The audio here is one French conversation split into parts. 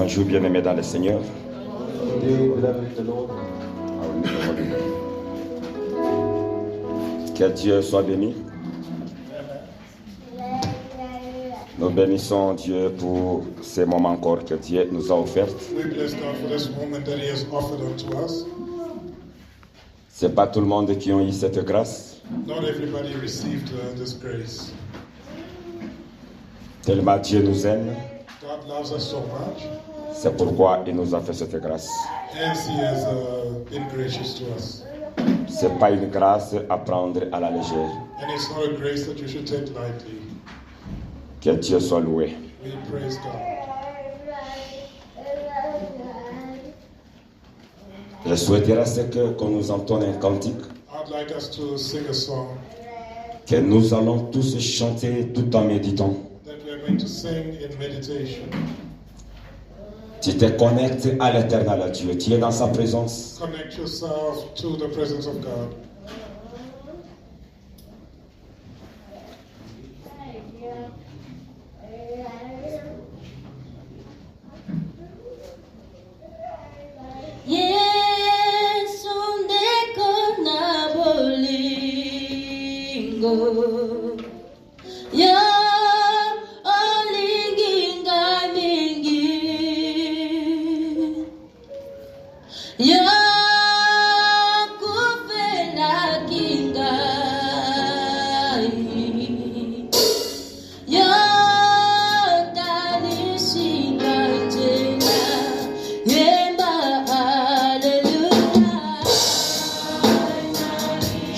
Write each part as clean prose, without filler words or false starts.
Bonjour bien-aimés dans le Seigneur. Que Dieu soit béni. Nous bénissons Dieu pour ces moments encore que Dieu nous a offerts. Ce n'est pas tout le monde qui a eu cette grâce. Tellement Dieu nous aime. C'est pourquoi il nous a fait cette grâce. Ce n'est pas une grâce à prendre à la légère. Que Dieu soit loué. Je souhaiterais que nous entonnions un cantique que nous allons tous chanter tout en méditant. Tu te connectes à l'éternel à Dieu. Tu es dans sa présence. Connect yourself to the presence of God.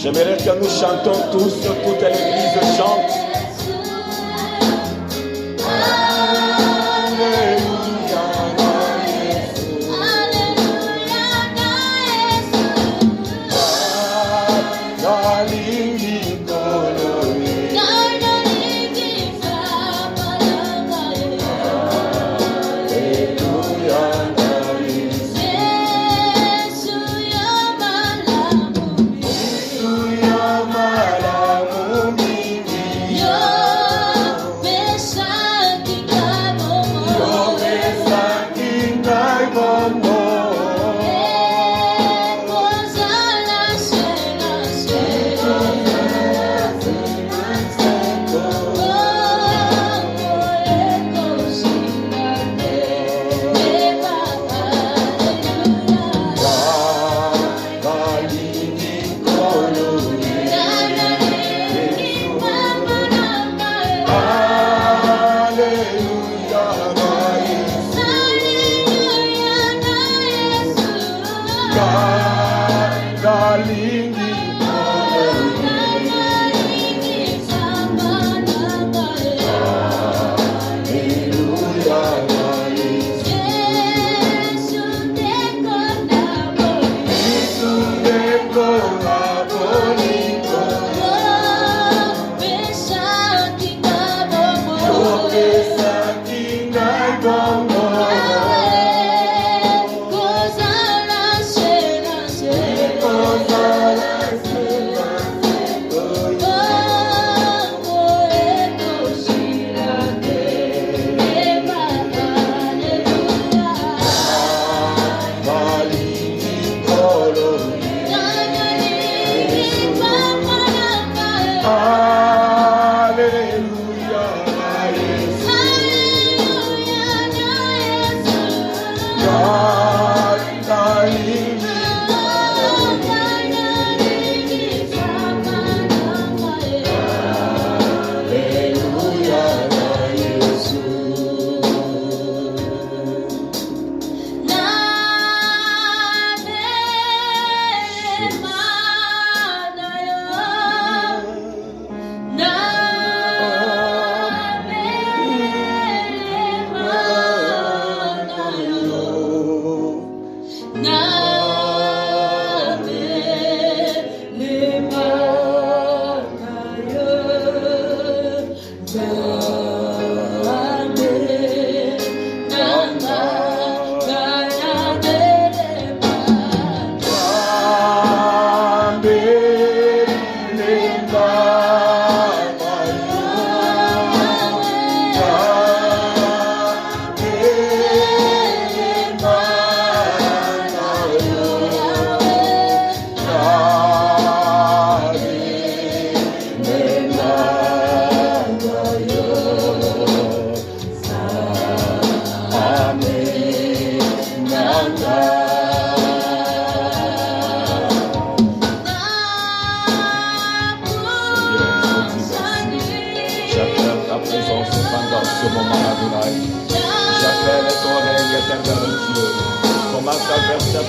J'aimerais que nous chantons tous, toute l'église chante.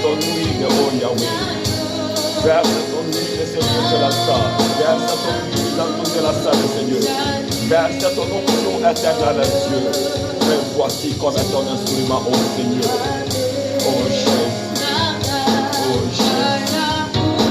ton huile, oh Yahweh. Verse ton huile sur toute la salle. Verse ton huile dans toute la salle, Seigneur. Verse ton onction éternelle, Dieu. Mais voici comme ton instrument, oh Seigneur. Oh Jésus. Oh Jésus.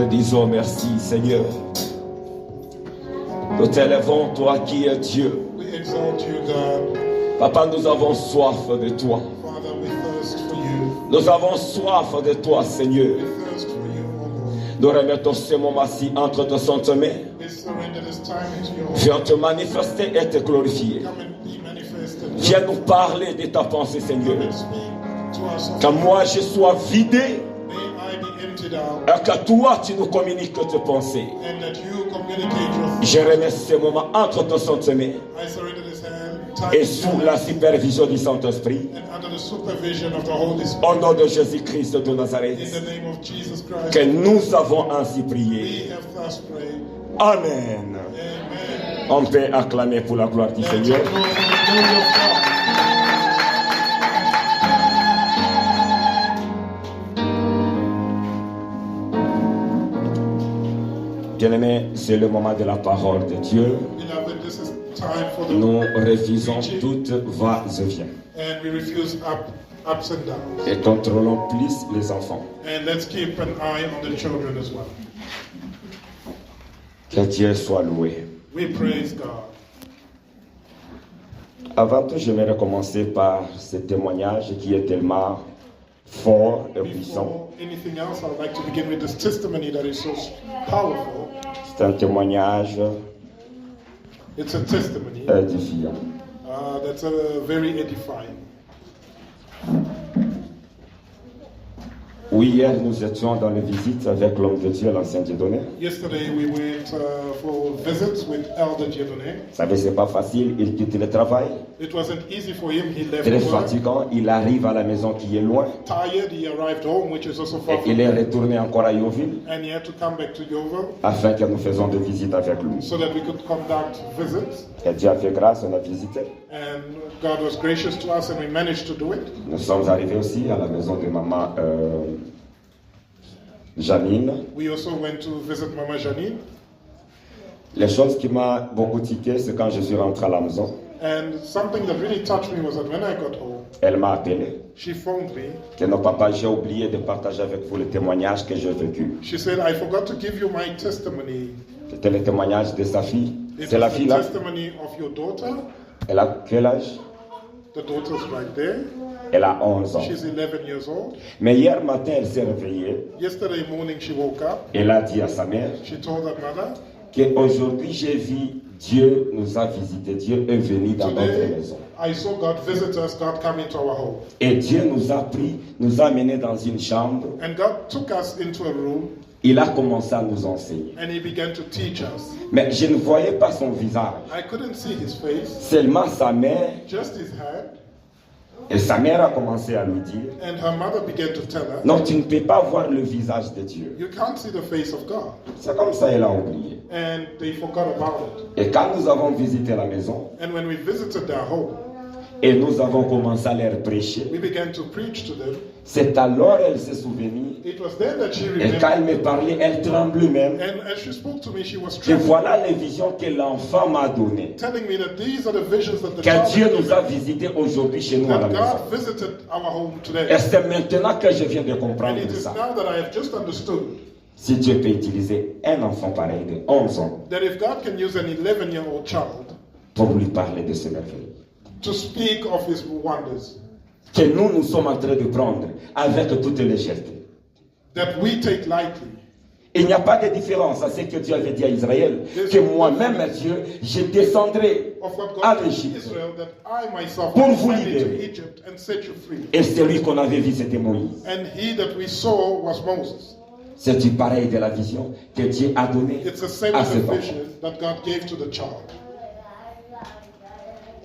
Disons merci, Seigneur. Nous t'élèvons, toi qui es Dieu. We exalt you, God. Papa, nous avons soif de toi. Father, we thirst for you. Nous avons soif de toi, Seigneur. We thirst for you, O Lord. Nous remettons ce moment-ci entre tes saintes mains. We surrender this time into your hands. Viens te manifester et te glorifier. Come and be manifested. Viens nous parler de ta pensée, Seigneur. Come and speak to us. Que moi je sois vidé May I be emptied out, et que toi tu nous communiques tes pensées. and that you communicate your thoughts. Je remets ce moment entre tes saintes mains I surrender this hand, et time sous la supervision du Saint-Esprit. and under the supervision of the Holy Spirit. Au nom de Jésus-Christ de In Nazareth, the name of Jesus Christ, que nous avons ainsi prié. we have thus prayed. Amen. Amen. On peut acclamer pour la gloire du Let's Seigneur. adore the glory of God. Bien-aimés, c'est le moment de la parole de Dieu. Beloved, this is time for the Nous refusons toute va-et-vient and we refuse ups and downs. et contrôlons plus les enfants. And let's keep an eye on the children as well. Que Dieu soit loué. We praise God. Avant tout, j'aimerais commencer par ce témoignage qui est tellement fort et puissant. Before anything else, I would like to begin with this testimony that is so powerful. C'est un témoignage It's a testimony édifiant. that's very edifying. Oui, hier, nous étions dans les visites avec l'homme de Dieu, l'ancien Dieudonné. Yesterday we went for visits with Elder Dieudonné. Vous savez, c'est pas facile, il quitte le travail. It wasn't easy for him. He left Très work fatigant, il arrive à la maison qui est loin. tired. He arrived home, which is also Et far from il est retourné encore à Yeovil and he had to come back to Yeovil afin que nous faisions des visites avec lui. so that we could conduct visits. Et Dieu a fait grâce, on a visité. And God was gracious to us and we managed to do it. Nous sommes arrivés aussi à la maison de maman Janine. We also went to visit Mama Janine. Les choses qui m'ont beaucoup tiqué, c'est quand je suis rentré à la maison. And something that really touched me was that when I got home, Elle m'a appelé. she phoned me. Que non, papa, j'ai oublié de partager avec vous le témoignage que j'ai vécu. She said, I forgot to give you my testimony. C'était le témoignage de sa fille. It C'est la was fille the là. testimony of your daughter. Elle a quel âge? The daughter's right there. Elle a 11 ans. She's 11 years old. Mais hier matin, elle s'est réveillée. Yesterday morning she woke up. Elle a dit à sa mère She told her mother, qu'aujourd'hui j'ai vu Dieu nous a visité. Dieu est venu dans notre today maison. I saw God visit us, God come into our home. Et Dieu nous a pris, nous a menés dans une chambre. And God took us into a room Il a commencé à nous enseigner. and He began to teach us. Mais je ne voyais pas son visage. I couldn't see His face, Seulement sa mère. just His head. Et sa mère a commencé à lui dire, And her mother began to tell her, non, tu ne peux pas voir le visage de Dieu. you can't see the face of God. C'est comme ça, elle a oublié. And they forgot about it. Et quand nous avons visité la maison, And when we visited their home, et nous avons commencé à leur prêcher, we began to preach to them. c'est alors elle s'est souvenue. It was then that she Et quand elle remembered. me parlait, elle tremblait même. And as she spoke to me, she was Et trembling, voilà les visions que l'enfant m'a données. telling me that these are the visions that the Que Dieu child nous a visités aujourd'hui chez nous à la that maison. God visited our home Et today. c'est maintenant que je viens de And comprendre it is ça. now that I have just understood Si Dieu peut utiliser un enfant pareil de 11 ans that if God can use an 11-year-old child pour lui parler de ce merveille, to speak of His wonders, que nous sommes en train de prendre avec toute légèreté. that we take lightly, Il n'y a pas de différence à ce que Dieu avait dit à Israël, que moi-même, Dieu, je descendrai of what à God did to l'Égypte Israel, that I myself pour will vous send into libérer. Egypt and set you free. Et celui qu'on avait vu, c'était Moïse. And he that we saw was Moses. C'est une pareille de la vision que Dieu a donnée It's the same à as cet the enfant. vision that God gave to the child.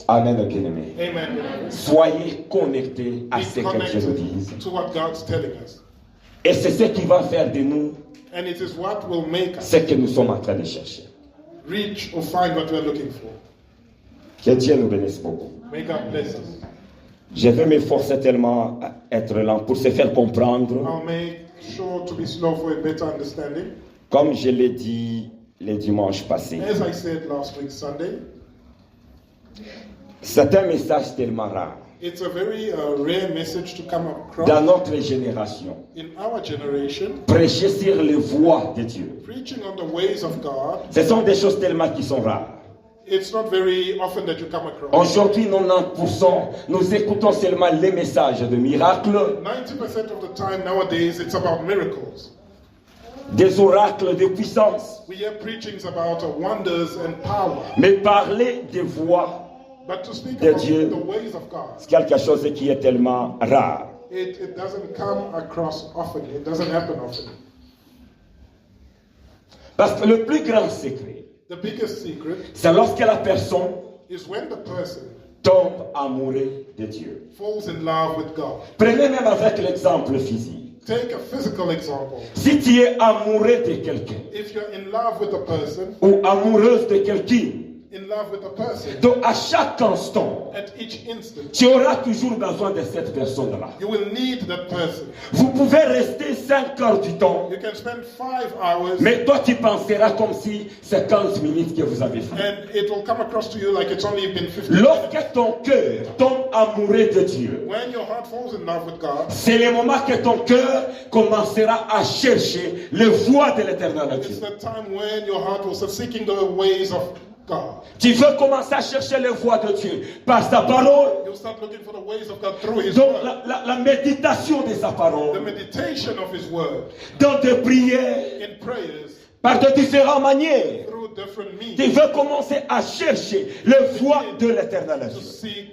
Amen, bien-aimé. Amen. Soyez connectés à Be ce que Dieu nous dit. connected to what God's telling us. Et c'est ce qui va faire de nous And it is what will make us ce que nous sommes en train de chercher. reach or find what we're looking for. Que Dieu nous bénisse beaucoup. May God bless us. Je vais m'efforcer tellement à être lent pour se faire comprendre. I'll make sure to be slow for a better understanding. Comme je l'ai dit le dimanche passé, As I said last week, Sunday, c'est un message tellement rare. it's a very rare message to come across Dans notre génération, in our generation. prêcher sur les voies de Dieu, Preaching on the ways of God, ce sont des choses tellement qui sont rares. it's not very often that you come across. Aujourd'hui, 90%, nous écoutons seulement les messages de miracles, 90% of the time nowadays, it's about miracles. des oracles de puissance. We hear preachings about wonders and power. Mais parler des voies, But to speak De about Dieu. the ways of God, c'est quelque chose qui est tellement rare. it doesn't come across often. It doesn't happen often. Parce que le plus grand secret, The biggest secret c'est lorsque la personne is when the person tombe amoureux de Dieu. falls in love with God. Prenez même avec l'exemple physique. Take a physical example. Si tu es amoureux de quelqu'un If you're in love with a person, ou amoureuse de quelqu'un, in love with a person, donc à chaque instant, at each instant, tu auras toujours besoin de cette personne-là. you will need that person. Vous pouvez rester 5 heures du temps, You can spend 5 hours mais toi tu penseras comme si c'est 15 minutes que vous avez fait. and it will come across to you like it's only been 15 minutes. Lorsque ton cœur tombe amoureux de Dieu, When your heart falls in love with God, c'est le moment que ton cœur commencera à chercher les voies de l'éternel it's Dieu. the time when your heart will start seeking the ways of God. Tu veux commencer à chercher les voies de Dieu par sa parole. You'll start looking for the ways of God through His Donc Word. la méditation de sa The parole, meditation of His Word dans des prières, in prayers par de différentes manières. through different Tu means veux commencer à chercher les voies de l'éternel to Dieu. seek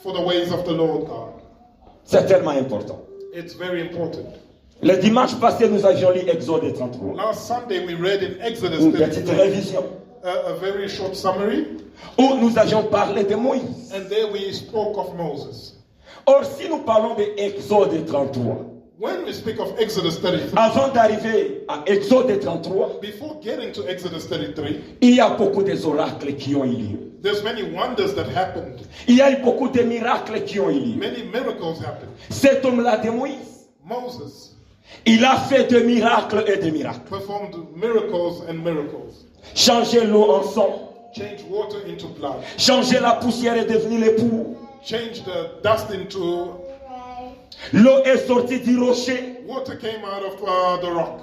for the ways of the Lord God. C'est tellement important. It's very important. Le dimanche passé, nous avions lu Exode 33. Last Sunday we read in Exodus Une petite 33 révision. a very short summary, Où nous avions parlé de Moïse. and there we spoke of Moses. Or, si nous parlons de Exode 33, When we speak of Exodus 33, avant d'arriver à Exode 33, before getting to Exodus 33, il y a beaucoup d'oracles qui ont eu lieu. there's many wonders that happened. Il y a eu beaucoup de miracles qui ont eu lieu. Many miracles happened. Cet homme-là de Moïse, Moses il a fait de miracles et de miracles. performed miracles and miracles. Changer l'eau en sang, Changed water into blood. changer la poussière est devenue l'époux. Changed the dust into L'eau est sortie du rocher. water came out of the rock.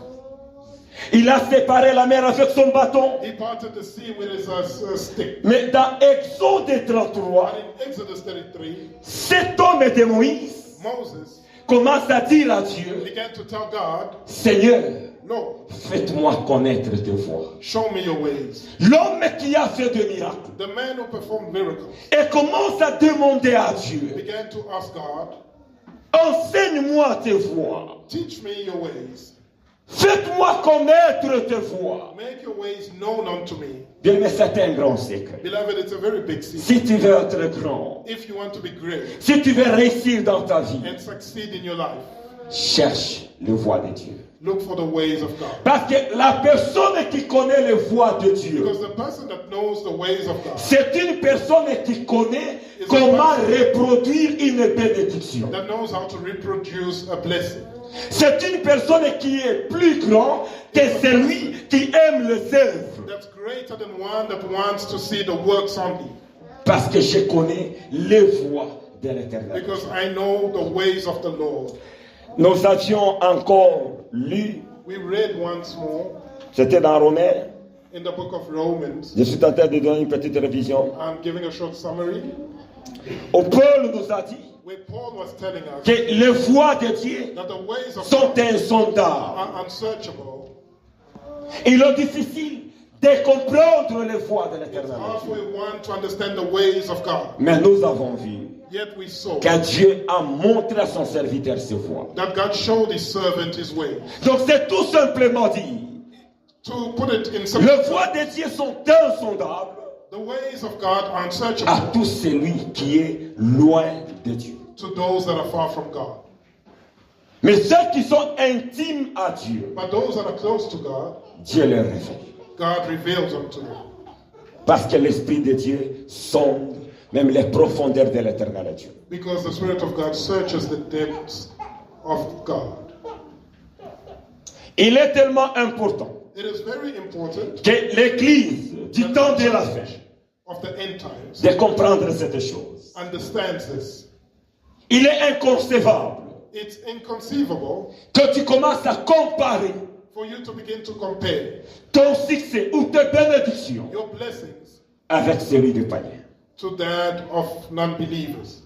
Il a séparé la mer avec son bâton. He parted the sea with his stick. Mais dans Exode 33, But in Exodus 33, cet homme de Moïse Moses commence à dire à Dieu, began to tell God, Seigneur, Lord, faites-moi connaître tes voies. show me your ways. L'homme qui a fait des miracles The man who performed miracles et commence à demander à Dieu, began to ask God, enseigne-moi tes voies. teach me your ways. Faites-moi connaître tes voies. Make your ways known unto me. Bien, mais c'est un grand secret. Beloved, it's a very big secret. Si tu veux être grand, If you want to be great si tu veux réussir dans ta vie, and succeed in your life, cherche les voies de Dieu. look for the ways of God. Parce que la personne qui connaît les voies de Dieu, Because the person that knows the ways of God c'est une personne qui connaît comment reproduire une bénédiction. that knows how to reproduce a blessing. C'est une personne qui est plus grand que celui qui aime les œuvres. That's greater than one that wants to see the works only. Parce que je connais les voies de l'Éternel. Because I know the ways of the Lord. Nous avions encore lu, We read once more c'était dans Romains. in the book of Romans. Je suis en train de donner une petite révision. I'm giving a short summary Où Paul nous a dit where Paul was telling us que les voies de Dieu that the ways of sont God insondables. are unsearchable. Il est difficile de comprendre les voies de It's l'Éternel. hard for one to understand the ways of God. Mais nous avons vu Yet we saw que Dieu a montré à son serviteur ses voies. that God showed his servant his ways. Donc c'est tout simplement dit, To put it in some les voies de Dieu sont insondables the ways of God are à unsearchable tout celui qui est loin de Dieu. to those that are far from God. Mais ceux qui sont intimes à Dieu, But those that are close to God, Dieu les révèle. God reveals them to them. Parce que l'Esprit de Dieu sonde même les profondeurs de l'éternel Dieu. Because the Spirit of God searches the depths of God. Il est tellement important It is very important que l'Église du temps de la fin of the end times de comprendre cette chose. understands this. Il est inconcevable It's inconceivable que tu commences à comparer for you to begin to compare ton succès ou tes bénédictions your blessings avec celui des païens. to that of non-believers.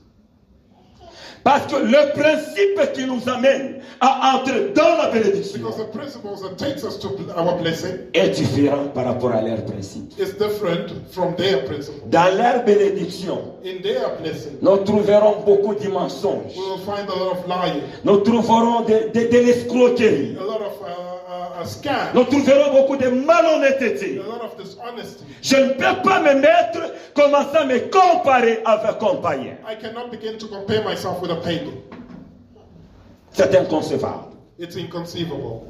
Parce que le principe qui nous amène à entrer dans la bénédiction Because the principles that takes us to our blessing est différent par rapport à leur principe. is different from their principle. Dans leur bénédiction, In their blessing, nous trouverons beaucoup de mensonges. we will find a lot of lying, Nous trouverons de l'escroquerie. a lot of scam, Nous trouverons beaucoup de malhonnêteté. a lot of dishonesty. Je ne peux pas me mettre, commencer à me comparer avec un païen. I cannot begin to compare myself with a pagan. C'est inconcevable. It's inconceivable.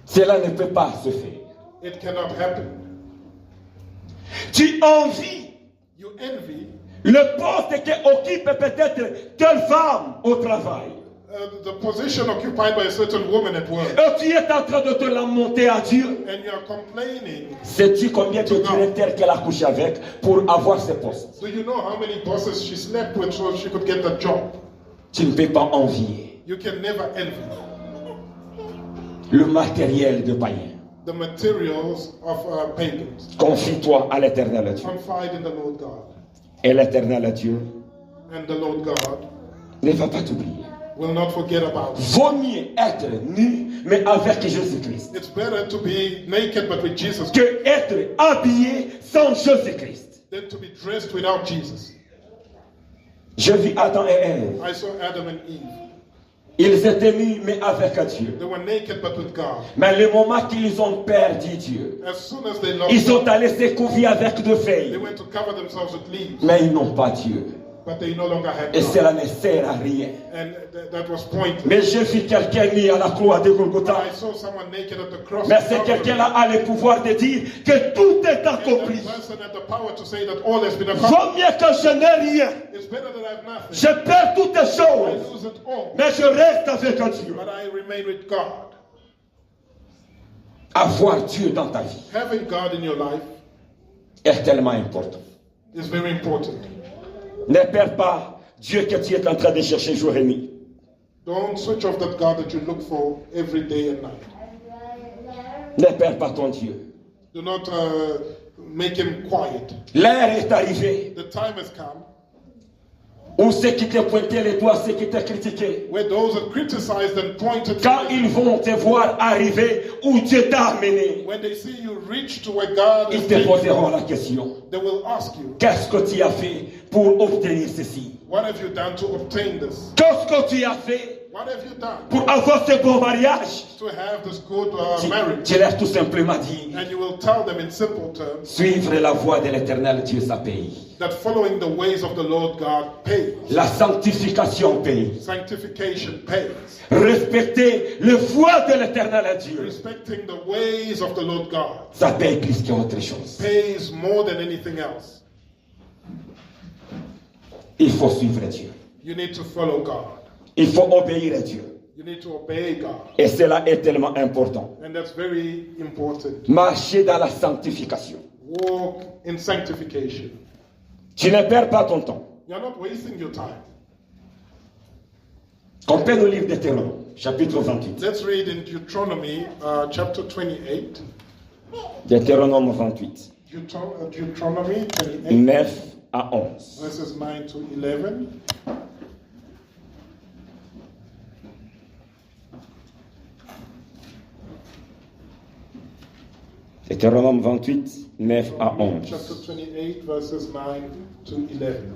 Cela ne peut pas se faire. It cannot happen. Tu envies You envy le poste qu'occupe peut-être telle femme au travail. the position occupied by a certain woman at work, Et tu es en train de te lamenter à Dieu. and you are complaining. Sais-tu combien de directeurs qu'elle a couché avec pour avoir ce poste? Do you know how many bosses she slept with so she could get the job? Tu ne peux pas envier You can never envy le matériel de païen. the materials of pagans. Confie-toi à l'éternel Dieu. Confide in the Lord God. Et l'éternel Dieu And the Lord God ne va pas t'oublier. will not forget about it. Vaut mieux être nu, mais avec Jésus-Christ, It's better to be naked but with Jesus que être habillé sans Jésus-Christ. than to be dressed without Jesus. Je vis Adam et Ève. I saw Adam and Eve. Ils étaient nus, mais avec Dieu. They were naked but with God. Mais le moment qu'ils ont perdu Dieu, As soon as they lost ils sont God, allés se couvrir avec de they feuilles. went to cover themselves with leaves, Mais ils n'ont pas Dieu. but they no longer had Et God. cela ne sert à rien. And that was pointless. Mais j'ai vu quelqu'un mis à la croix de Golgotha. I saw someone naked at the cross. Mais c'est quelqu'un-là a le pouvoir de dire que tout est And accompli. that person had the power to say that all has been accomplished. Vaut mieux que je n'ai rien. It's better that I have nothing. Je perds toutes les I choses. lose it all, Mais je reste avec Dieu. but I remain with God. Avoir Dieu dans ta vie Having God in your life est tellement important. is very important. Ne perds pas Dieu que tu es en train de chercher jour et nuit. Don't switch off that God that you look for every day and night. Ne perds pas ton Dieu. Do not make him quiet. L'heure est arrivée The time has come où ceux qui te pointaient les doigts, ceux qui te critiquaient, where those that criticized and pointed, quand ils vont te voir arriver où Dieu t'a amené, when they see you reach to where God ils is te taking poseront you, la question. they will ask you, Qu'est-ce que tu as fait pour obtenir ceci? what have you done to obtain this? Qu'est-ce que tu as fait What have you done pour avoir ce bon mariage? to have this good Tu marriage? leur tout simplement dit, And you will tell them in simple terms suivre la voie de l'éternel Dieu, ça paye. that following the ways of the Lord God pays. La sanctification paye. Sanctification pays. Respecter le voie de l'éternel Dieu, Respecting the ways of the Lord God ça paye plus qu'autre chose. pays more than anything else. Il faut suivre Dieu. You need to follow God. Il faut obéir à Dieu. You need to obey God. Et cela est tellement important. And that's very important. Marcher dans la sanctification. Walk in sanctification. Tu ne perds pas ton temps. You're not wasting your time. Compare le livre de Deutéronome, chapitre 28. Let's read in Deuteronomy chapter 28. Deutéronome 28, Deuteronomy 28, 9 à 11. verses 9 to 11. Deutéronome 28, 9 à 11. Chapter 28, verses 9 to 11.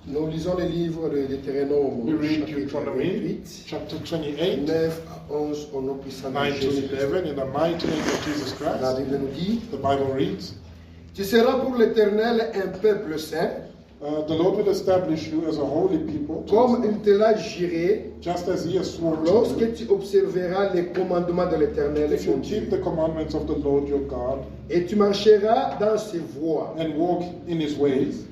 Nous lisons les livres de Deutéronome, We read chapitre Deuteronomy 28, chapter 28, 9 à 11, au nom puissant de 9 to Jésus-Christ. 11, in the mighty name of Jesus La Christ. Bible nous dit, The Bible reads, tu seras pour l'Éternel un peuple saint, the Lord will establish you as a holy people, comme il te l'a juré, just as He has sworn to you. lorsque tu observeras les commandements de l'Éternel, If you ton Dieu, keep the commandments of the Lord your God et tu marcheras dans ses voies. and walk in His ways,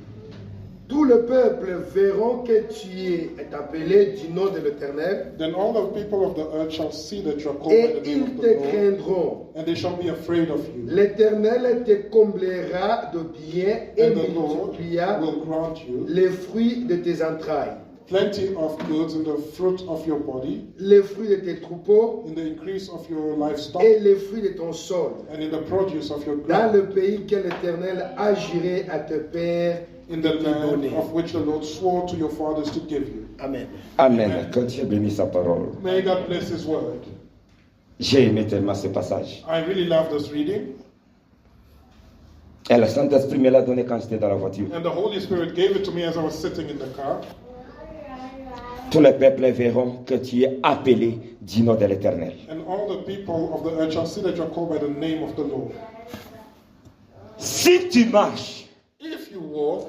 Tout le peuple verront que tu es appelé du nom de l'Éternel, then all the people of the earth shall see that you are called et by the name ils of te the Lord, craindront. and they shall be afraid of you. L'Éternel te comblera de bien et And the Lord multipliera will grant you les fruits de tes entrailles, plenty of goods in the fruit of your body, les fruits de tes troupeaux in the increase of your livestock, et les fruits de ton sol, and in the produce of your dans ground, le pays que l'Éternel a juré à tes pères in de the te land donner. of which the Lord swore to your fathers to give you. Amen. Amen. Que Dieu bénisse sa parole. May God bless His word. J'ai aimé tellement ce passage. I really love this reading, Et le Saint-Esprit me l'a donné quand j'étais dans la voiture. and the Holy Spirit gave it to me as I was sitting in the car. Tous les peuples verront que tu es appelé du nom de l'Éternel. And all the people of the earth shall see that you are called by the name of the Lord. Si tu marches If you walk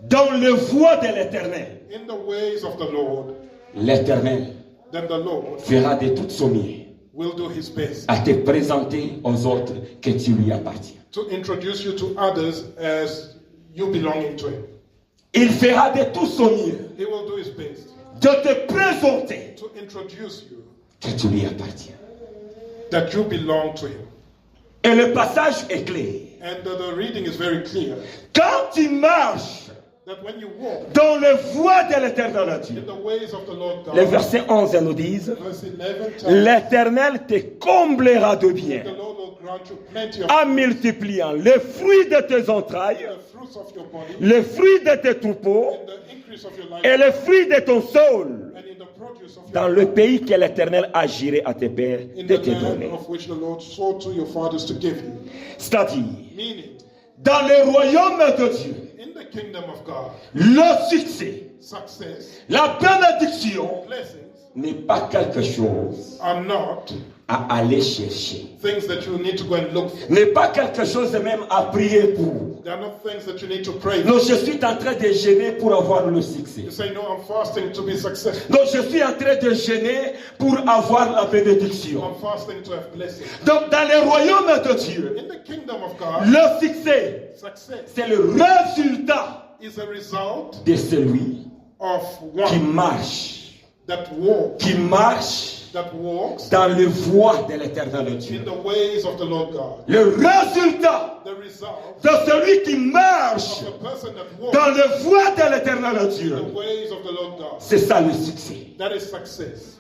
dans le voie de l'Éternel, in the ways of the Lord, l'Éternel then the Lord fera de toute son mieux will do His best à te présenter aux autres que tu lui appartiens. to introduce you to others as you belonging to Him. Il fera de tout son mieux He will do His best de te présenter to introduce you que tu lui appartiens. that you belong to Him. Et le passage est clair. And the reading is very clear Quand tu marches that when you walk dans le voie de l'Éternel Dieu, in the ways of the Lord le God, verset 11 nous dit, verse 11 tells l'Éternel te comblera de the bien Lord will grant you plenty of en multipliant les fruits de tes entrailles, the fruits of your body, les fruits de tes troupeaux in the increase of your life, et les fruits de ton sol and in the produce of dans your le pays que l'Éternel a juré à tes pères in de the te land donner. of which the Lord swore to your fathers to give you. C'est-à-dire, Meaning, dans le royaume de Dieu, in the kingdom of God, le succès, success, la bénédiction blessings n'est pas quelque chose are not à aller chercher. things that you need to go and look for. N'est pas quelque chose même à prier pour. They are not things that you need to pray for. Non, je suis en train de jeûner pour avoir le succès. You say, no, I'm fasting to be successful. Donc je suis en train de jeûner pour avoir la bénédiction. I'm fasting to have blessings. Donc dans le royaume de Dieu, In the kingdom of God, le succès, success c'est le résultat is a result de celui of qui one marche, that walks dans le voie de l'Éternel in Dieu. the ways of the Lord God. Le résultat The result de celui qui marche of the person that dans walks le voie de l'Éternel in Dieu, the ways of the Lord God. c'est ça le succès. That is success.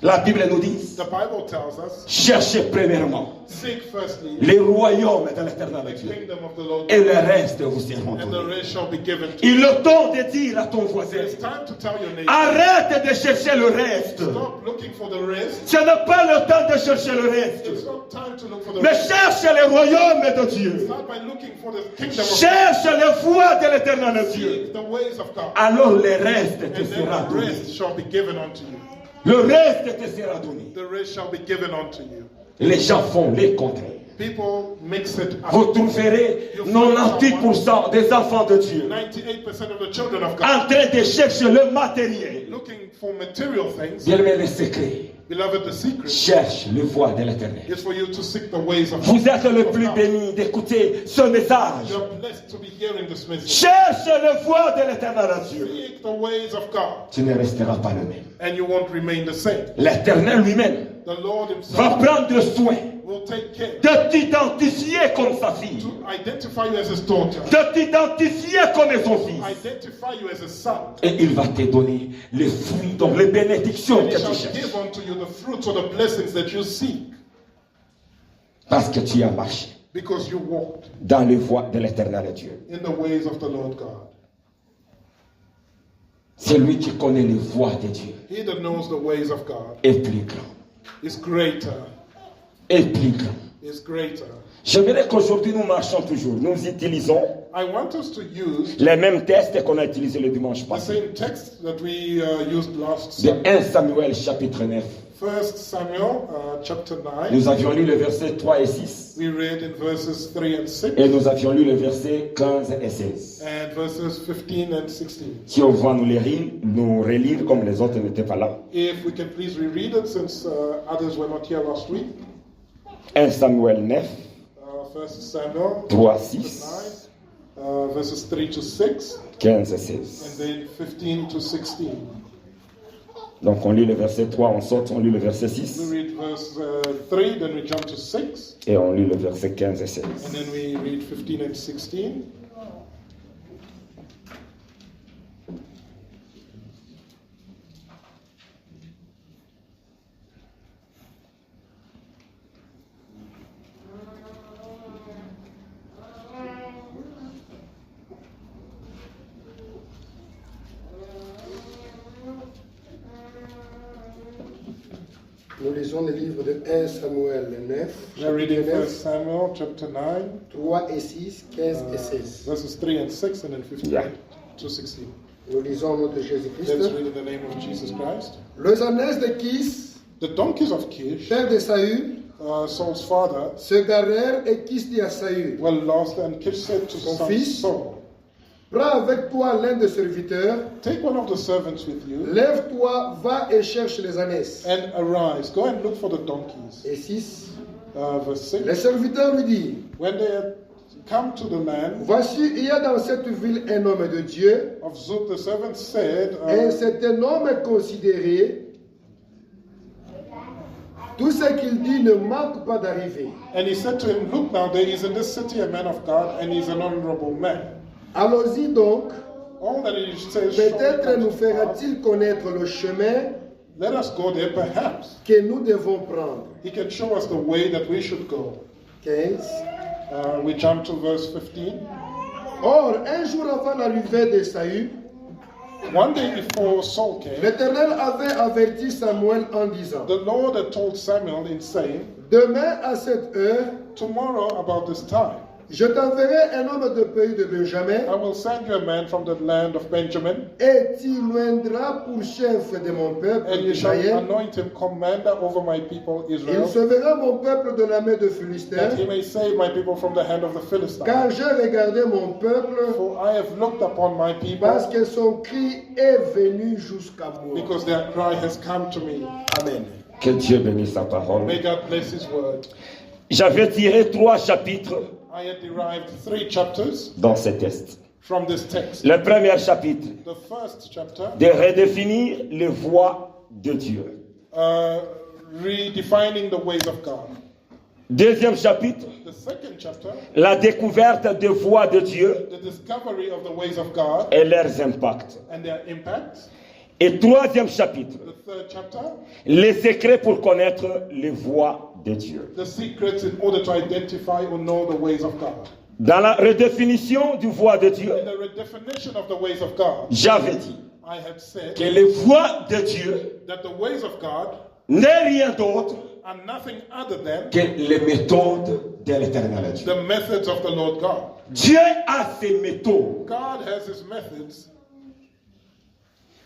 La Bible nous dit, The Bible tells us, cherchez premièrement seek firstly les royaumes de l'Éternel the Dieu kingdom of the Lord et God, le reste vous seront and the donnés. rest shall be given to you. Il est temps de dire à ton voisin, It's time to tell your neighbor, arrête de chercher le reste. stop looking for the rest. Ce n'est pas le temps de chercher le reste. It's not time to look for the Mais rest. cherche le royaume de Dieu. Start by looking for the kingdom of God. Cherche les voies de l'Éternel Dieu. Seek the ways of God. Alors le reste te And then sera the donné. rest shall be given unto you. Le reste te sera donné. The rest shall be given unto you. Les gens font les contraires. People mix it up. Vous trouverez 98% des enfants de Dieu 98% of the children of God en train de chercher le matériel. looking for material things. Bien aimé, le secret. Beloved, the secret Cherche le voie de l'Éternel. is for you to seek the ways of Vous êtes le of plus God. béni d'écouter ce message. You're blessed to be hearing this message. Cherche le voie de l'Éternel Dieu. Seek the ways of God, Tu ne resteras pas le même. and you won't remain the same. L'Éternel lui-même The Lord va Himself prendre soin will take care de t'identifier comme sa fille, to identify you as His daughter, de t'identifier comme son fils. identify you as a son, Et il va te donner les fruits, donc les bénédictions and que He tu shall cherches. give unto you the fruits or the blessings that you seek, Parce que tu as marché Because you walked dans les voies de l'éternel Dieu. in the ways of the Lord God. C'est lui qui connaît les voies de Dieu. He that knows the ways of God Est plus grand. is greater. Est plus grand. Is greater. J'aimerais qu'aujourd'hui nous marchions toujours. Nous utilisons I want us to use les mêmes textes qu'on a utilisés le dimanche the passé. same text that we used last De Sunday. 1 Samuel chapitre 9. 1 Samuel chapter 9. Nous avions lu le verset 3 et 6. We read in verses 3 and 6 Et nous avions lu le verset 15 et 16. and verses 15 and 16. Si on va nous relire comme les autres n'étaient pas là. If we can please reread it since others were not here last week. 1 Samuel 9, 1 Samuel 3, chapter 6, 9, verses 3 to 6 15 et and 16. then 15 to 16. Donc on lit le verset 3, on saute, on lit le verset We 6 read verse 3, then we jump to 6, et on lit le verset 15 et 16. and then we read 15 and 16. Nous lisons le livre de 1 Samuel 9, We're reading chapitre 1 9, Samuel chapter 9, 3 et 6, 15 et 16. verses 3 and 6, and then 15 Yeah. to 16. Nous lisons au nom de Let's Jésus-Christ. read in the name of Jesus Christ. Les ânes de Kis, The donkeys of Kish, père de Saül, Saul's father, se garèrent et Kis dit à Saül, were lost, and Kish said to Ton son fils? Saul, prends avec toi l'un des serviteurs, take one of the servants with you, lève-toi, va et cherche les ânes. and arise, go and look for the donkeys. Et 6, Verse 6. les serviteurs lui dirent, When they had come to the land voici, il y a dans cette ville un homme de Dieu, of Zuph, the servant said, et cet homme est considéré. Tout ce qu'il dit ne manque pas d'arriver. and he said to him, look now, there is in this city a man of God, and he's an honorable man. Allons-y donc, All that he says, shall peut-être come nous to pass. fera-t-il connaître le chemin Let us go there, perhaps. que nous devons prendre. He can show us the way that we should go. 15. We jump to verse 15. Or, un jour avant l'arrivée de Saül, One day before Saul came, l'Éternel avait averti Samuel en disant, the Lord had told Samuel in saying, demain à cette heure, tomorrow about this time, je t'enverrai un homme de pays de Benjamin, I will send you a man from the land of Benjamin, et tu loindras pour chef de mon peuple and you shall Israël. anoint him commander over my people Il Israel, sauvera mon peuple de la main de that Philistins, he may save my people from the hand of the Philistines. car j'ai regardé mon peuple, For I have looked upon my parce people, que son cri est venu jusqu'à moi. because their cry has come to me. Amen. Que Dieu bénisse sa parole. May God bless his word. J'avais tiré 3 chapitres I had derived 3 chapters dans ce texte. from this text. Le premier chapitre, The first chapter, de redéfinir les voies de Dieu. redefining the ways of God. Deuxième chapitre, The second chapter, la découverte des voies de Dieu the discovery of the ways of God et leurs impacts. and their impact. Et troisième chapitre, The third chapter, les secrets pour connaître les voies de Dieu. the secrets in order to identify or know the ways of God. Dans la redéfinition du voie de Dieu, In the redefinition of the ways of God, j'avais dit I had said que les voies de Dieu that the ways of God n'est rien d'autre are nothing other than que les méthodes de l'éternel Dieu. the methods of the Lord God. Dieu a ses méthodes. God has his methods.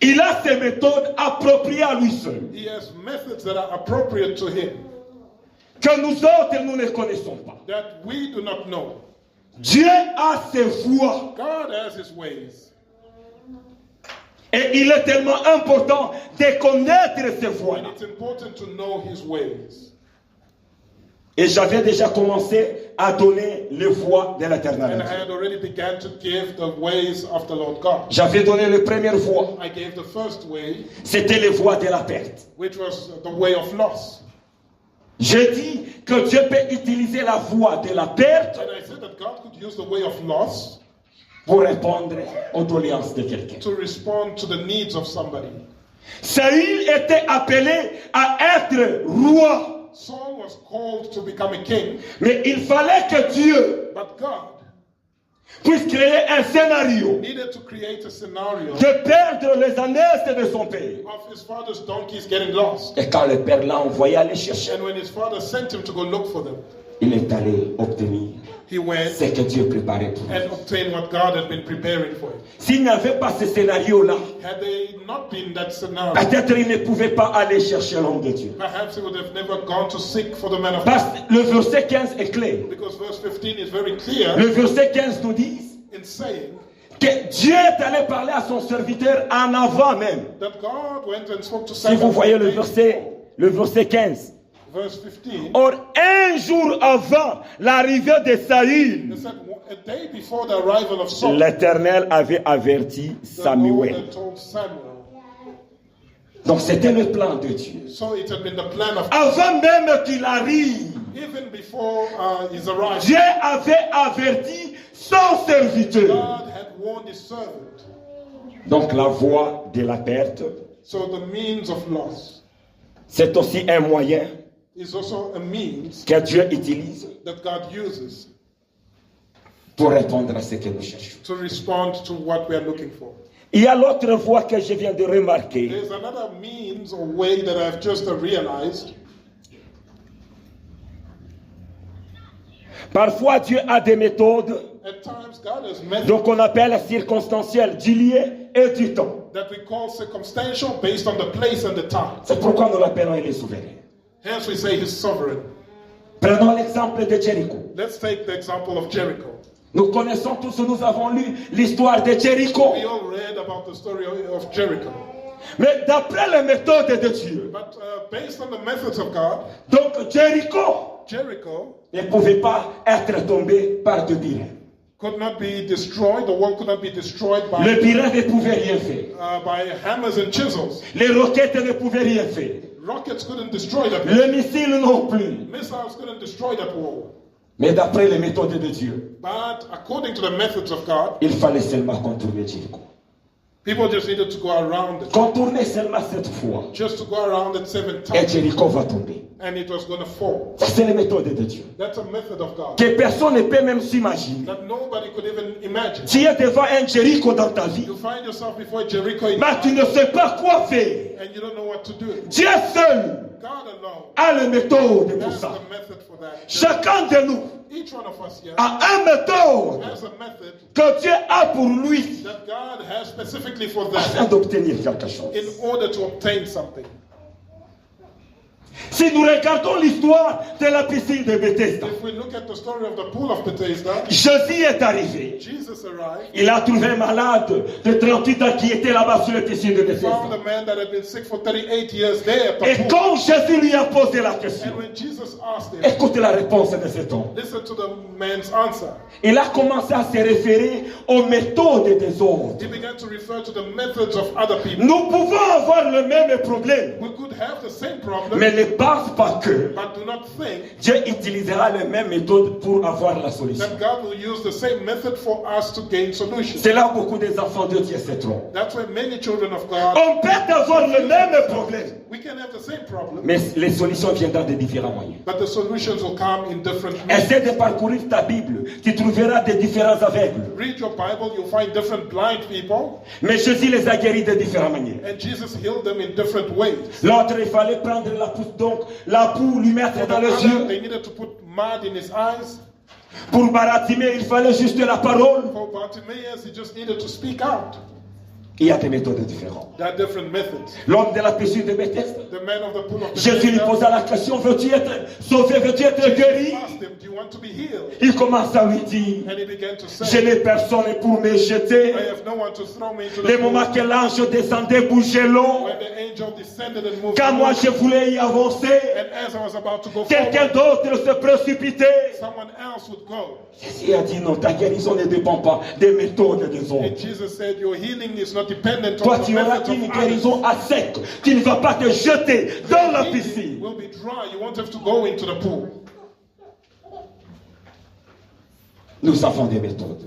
Il a ses méthodes appropriées à lui seul, He has methods that are appropriate to him, que nous autres, nous ne connaissons pas. that we do not know. Dieu a ses voies. God has his ways. Et il est tellement important de connaître ces voies. And it's important to know his ways. Et j'avais déjà commencé à donner les voies de And l'éternel I Dieu. had already begun to give the ways of the Lord God. J'avais donné la première voie. I gave the first way, C'était les voies de la perte. which was the way of loss. J'ai dit que Dieu peut utiliser la voie de la perte And I said that God could use the way of loss pour répondre aux doléances de quelqu'un. to respond to the needs of somebody. Saül était appelé à être roi. Saul was called to become a king, Mais il fallait que Dieu but God puisse créer un scénario needed to create a scenario de perdre les ânesses de son père. of his father's donkeys getting lost. Et quand le père l'a envoyé aller chercher, And when his father sent him to go look for them, il est allé obtenir he went ce que Dieu préparait pour lui. and obtained what God had been preparing for him. S'il n'y avait pas ce scénario-là, Had they not been that scenario, peut-être il ne pouvait pas aller chercher l'homme de Dieu. perhaps he would have never gone to seek for the man of Parce God. que le verset 15 est clair. Because verse 15 is very clear Le verset 15 nous dit in saying que Dieu est allé parler à son serviteur en avant même. that God went and spoke to Si Samuel. vous voyez le verset 15. Verse 15. Or, un jour avant l'arrivée de Saül, It said, a day before the arrival of Saul, l'Éternel avait averti the Lord Samuel. had told Samuel. Donc c'était le plan de Dieu. So it had been the plan of Avant même qu'il arrive, even before his arrival. Dieu avait averti son serviteur. God had warned his servant. Donc la voie de la perte, So the means of loss c'est aussi un moyen is also a means que Dieu utilise that God uses pour répondre à ce que nous cherchons. to respond to what we are looking for. Il y a l'autre voie que je viens de remarquer. There's another means or way that I've just realized. Parfois Dieu a des méthodes, At times, God has methods donc on appelle circonstancielles, du lieu et du temps. that we call circumstantial based on the place and the time. C'est pourquoi nous l'appelons il est souverain. Hence we say he's sovereign. Prenons l'exemple de Jéricho. Let's take the example of Jericho. Nous connaissons tous, nous avons lu l'histoire de Jéricho. We all read about the story of Jericho. Mais d'après les méthodes de Dieu, But based on the methods of God, donc Jéricho Jericho ne pouvait pas être tombé par deux burin. could not be destroyed. The wall could not be destroyed Le by, burin ne pouvait rien faire. by hammers and chisels. Les roquettes ne pouvaient rien faire. Rockets couldn't destroy that wall. Les missiles non plus. Missiles couldn't destroy that wall. Mais d'après les méthodes de Dieu, But according to the methods of God, il fallait seulement contourner Jéricho. people just needed to go around it. Contourner seulement cette fois. Just to go around it 7 Et times. Jéricho va tomber. And it was going to fall. Ça, c'est les méthodes de Dieu. That's a method of God Que personne ne peut même s'imaginer. that nobody could even imagine. Tu es devant un Jéricho dans ta vie, You find yourself before Jericho in mais tu ne sais pas quoi faire. and you don't know what to do. Dieu seul God alone a les méthodes pour has ça. the method for that. Chacun de nous Each one of us here a un méthode has a method que Dieu a pour lui that God has specifically for afin that d'obtenir quelque chose. in order to obtain something. Si nous regardons l'histoire de la piscine de Bethesda, If we look at the story of the pool of Bethesda, Jésus est arrivé. Jesus arrived, Il a trouvé un malade de 38 ans qui était là-bas sur la piscine de found Bethesda. a man that had been sick for 38 years there at Et the pool. quand Jésus lui a posé la question, And when Jesus asked him, écoute la réponse de cet homme. listen to the man's answer. Il a commencé à se référer aux méthodes des autres. He began to refer to the methods of other people. Nous pouvons avoir le même problème, We could have the same problem, mais ne pense pas que but do not think Dieu utilisera les mêmes méthodes pour avoir la solution. that God will use the same method for us to gain solutions. C'est là où beaucoup des enfants de Dieu se trompent. That's why many children of God, On peut avoir le même problème, we can have the same problem, mais les solutions viendront de différents moyens. but the solutions will come in different ways. Essaie de parcourir ta Bible, tu trouveras des différents aveugles. Read your Bible, you'll find different blind people, Mais Jésus les a guéris de différentes manières. and Jesus healed them in different ways. L'autre, il fallait prendre la pousse, donc la poux, lui mettre For the dans les other, yeux. they needed to put mud in his eyes. Pour Baratimée, il fallait juste la parole. For Bartimaeus, he just needed to speak out. Il y a des méthodes différentes. There are different methods. L'homme de la piscine de Bethesda, The man of the pool of Jésus lui Bethesda, posa la question, veux-tu être sauvé, veux-tu être guéri? asked him, do you want to be healed? Il commence à lui dire, And he began to je say, n'ai personne pour me jeter. I have no one to throw me into Le the moment pool. que l'ange descendait, bougeait l'eau. When the angel descended and moved Quand moi forward, je voulais y avancer, and as I was about to go quelqu'un forward, d'autre se précipitait. someone else would go. Jésus a dit non, ta guérison ne dépend pas des méthodes des And autres. Jesus said, your healing is not dependent Toi, on the tu auras methods une of others. guérison à sec. Tu ne vas pas te jeter dans la Healing piscine. will be dry. You won't have to go into the pool. Nous avons des méthodes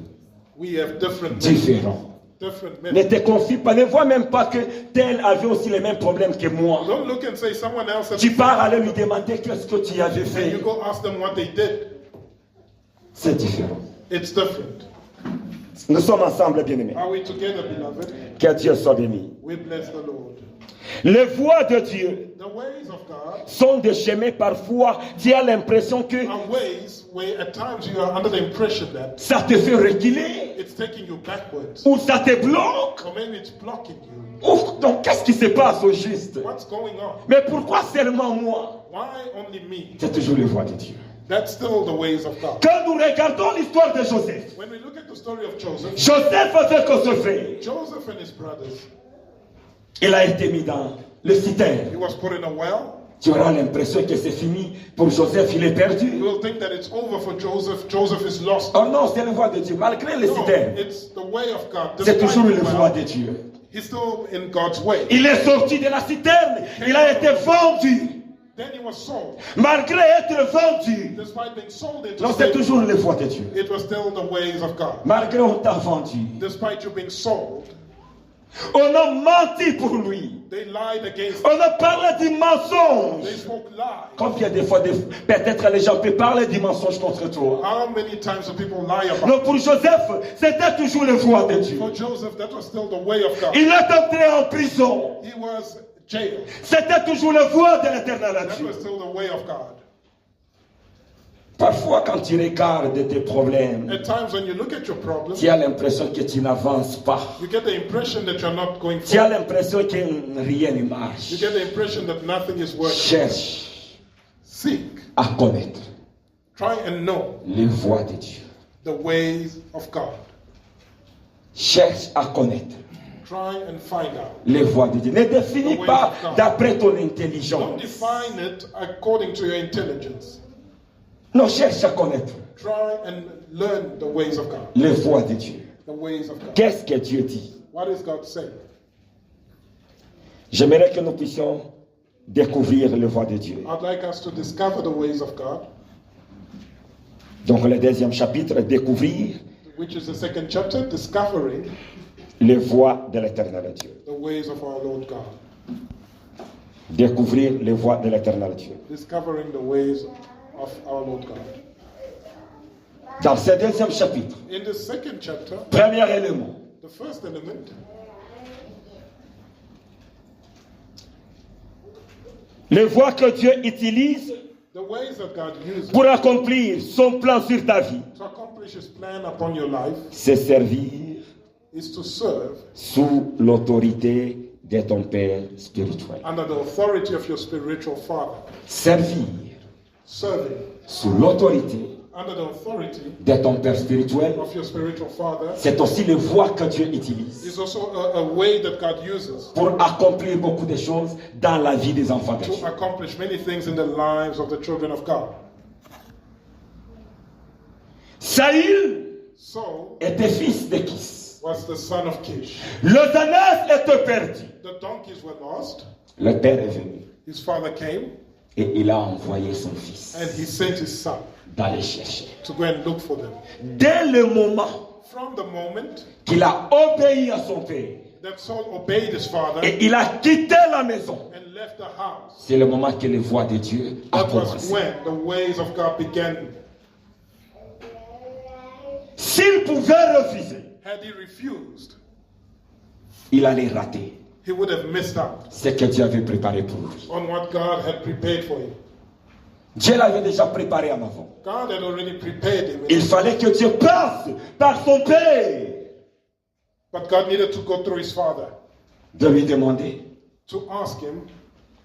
We have different différentes. different Ne men. te confie pas, ne vois même pas que tel avait aussi les mêmes problèmes que moi. Don't look and say someone else has Tu pars aller lui demander qu'est-ce que tu avais and fait. you go ask them what they did. C'est différent. It's different. Nous sommes ensemble, bien-aimés. Are we together, beloved? Que Dieu soit béni. We bless the Lord. Les voies de Dieu The ways of God sont des chemins parfois, tu as l'impression que are ways where at times you are under the impression that ça te fait reculer, it's taking you backwards. ou ça te bloque. Or maybe it's blocking you. Ouf, donc qu'est-ce qui se passe au juste? What's going on? Mais pourquoi seulement moi? Why only me? C'est toujours les voies de Dieu. That's still the ways of God. Quand nous regardons l'histoire de Joseph, When we look at the story of Joseph, Joseph a fait que ce fait. Joseph and his brothers, Il a été mis dans le citerne. he was put in a well. Tu auras l'impression que c'est fini pour Joseph, il est You perdu. will think that it's over for Joseph. Joseph is lost. Oh non, c'est la voie de Dieu. Malgré le No, citerne, it's the way of God. c'est Despite toujours the la voie well, de Dieu. he's still in God's way. Il est sorti de la citerne, il a été vendu. Then he was sold. Malgré être vendu, Despite being sold into non, c'est slavery, toujours les voies de Dieu. it was still the ways of God. Malgré on t'a vendu, Despite you being sold, on a menti pour lui. they lied against On a parlé du you. mensonge. They spoke lies. Combien de fois, peut-être les gens peuvent parler du mensonge contre toi. How many times do people lie about? Non, pour Joseph, c'était toujours les voies de Dieu. For Joseph, that was still the way of God. Il est entré en prison. He was jailed. C'était toujours les voies de l'éternel That Dieu. was still the way of God. Parfois, quand tu regardes tes problèmes, At times when you look at your problem, tu as l'impression que tu n'avances pas. you get the impression that you're not going Tu as forward. l'impression que rien ne You marche. get the impression that nothing is working. Cherche Seek, à connaître try and know les voies de Dieu. the ways of God. Cherche à connaître Try and find out. les voies de Dieu. Ne définis pas d'après ton Don't intelligence. define it according to your intelligence. Non, cherche à connaître Try and learn the ways of God. les voies de Dieu. The ways of God. Qu'est-ce que Dieu dit? What is God saying? J'aimerais que nous puissions découvrir les voies de Dieu. I'd like us to discover the ways of God, Donc le deuxième chapitre, découvrir which is the second chapter, discovering les voies de l'éternel Dieu. the ways of our Lord God. Découvrir les voies de l'éternel Dieu. Discovering the ways of our Lord God. Dans ce deuxième chapitre, In the second chapter, premier élément, the first element, les voies que Dieu utilise the ways that God uses pour accomplir son plan sur ta vie, to accomplish His plan upon your life c'est servir is to serve sous l'autorité de ton Père spirituel. under the authority of your spiritual father. Servir Serving sous l'autorité under the authority de ton Père spirituel, of your spiritual father c'est aussi les voies que Dieu utilise is also a way that God uses pour accomplir beaucoup de choses dans la vie des enfants de Dieu. to accomplish many things in the lives of the children of God. Saül Saul était fils de Kis. was the son of Kish. Les ânes étaient perdus. The donkeys were lost. Le Père est venu His father came et il a envoyé son fils and he sent his son d'aller chercher. to go and look for them. Dès le moment From the moment qu'il a obéi à son Père that Saul obeyed his father et il a quitté la maison, and left the house, c'est le moment que les voies de Dieu a that was commencé. when the ways of God began. S'il pouvait refuser, Had he refused, il allait rater he would have missed out ce que Dieu avait préparé pour lui. on what God had prepared for him. Dieu l'avait déjà préparé en avant. God had already prepared him, Il fallait que Dieu passe par son Père but God needed to go through his father de lui demander to ask him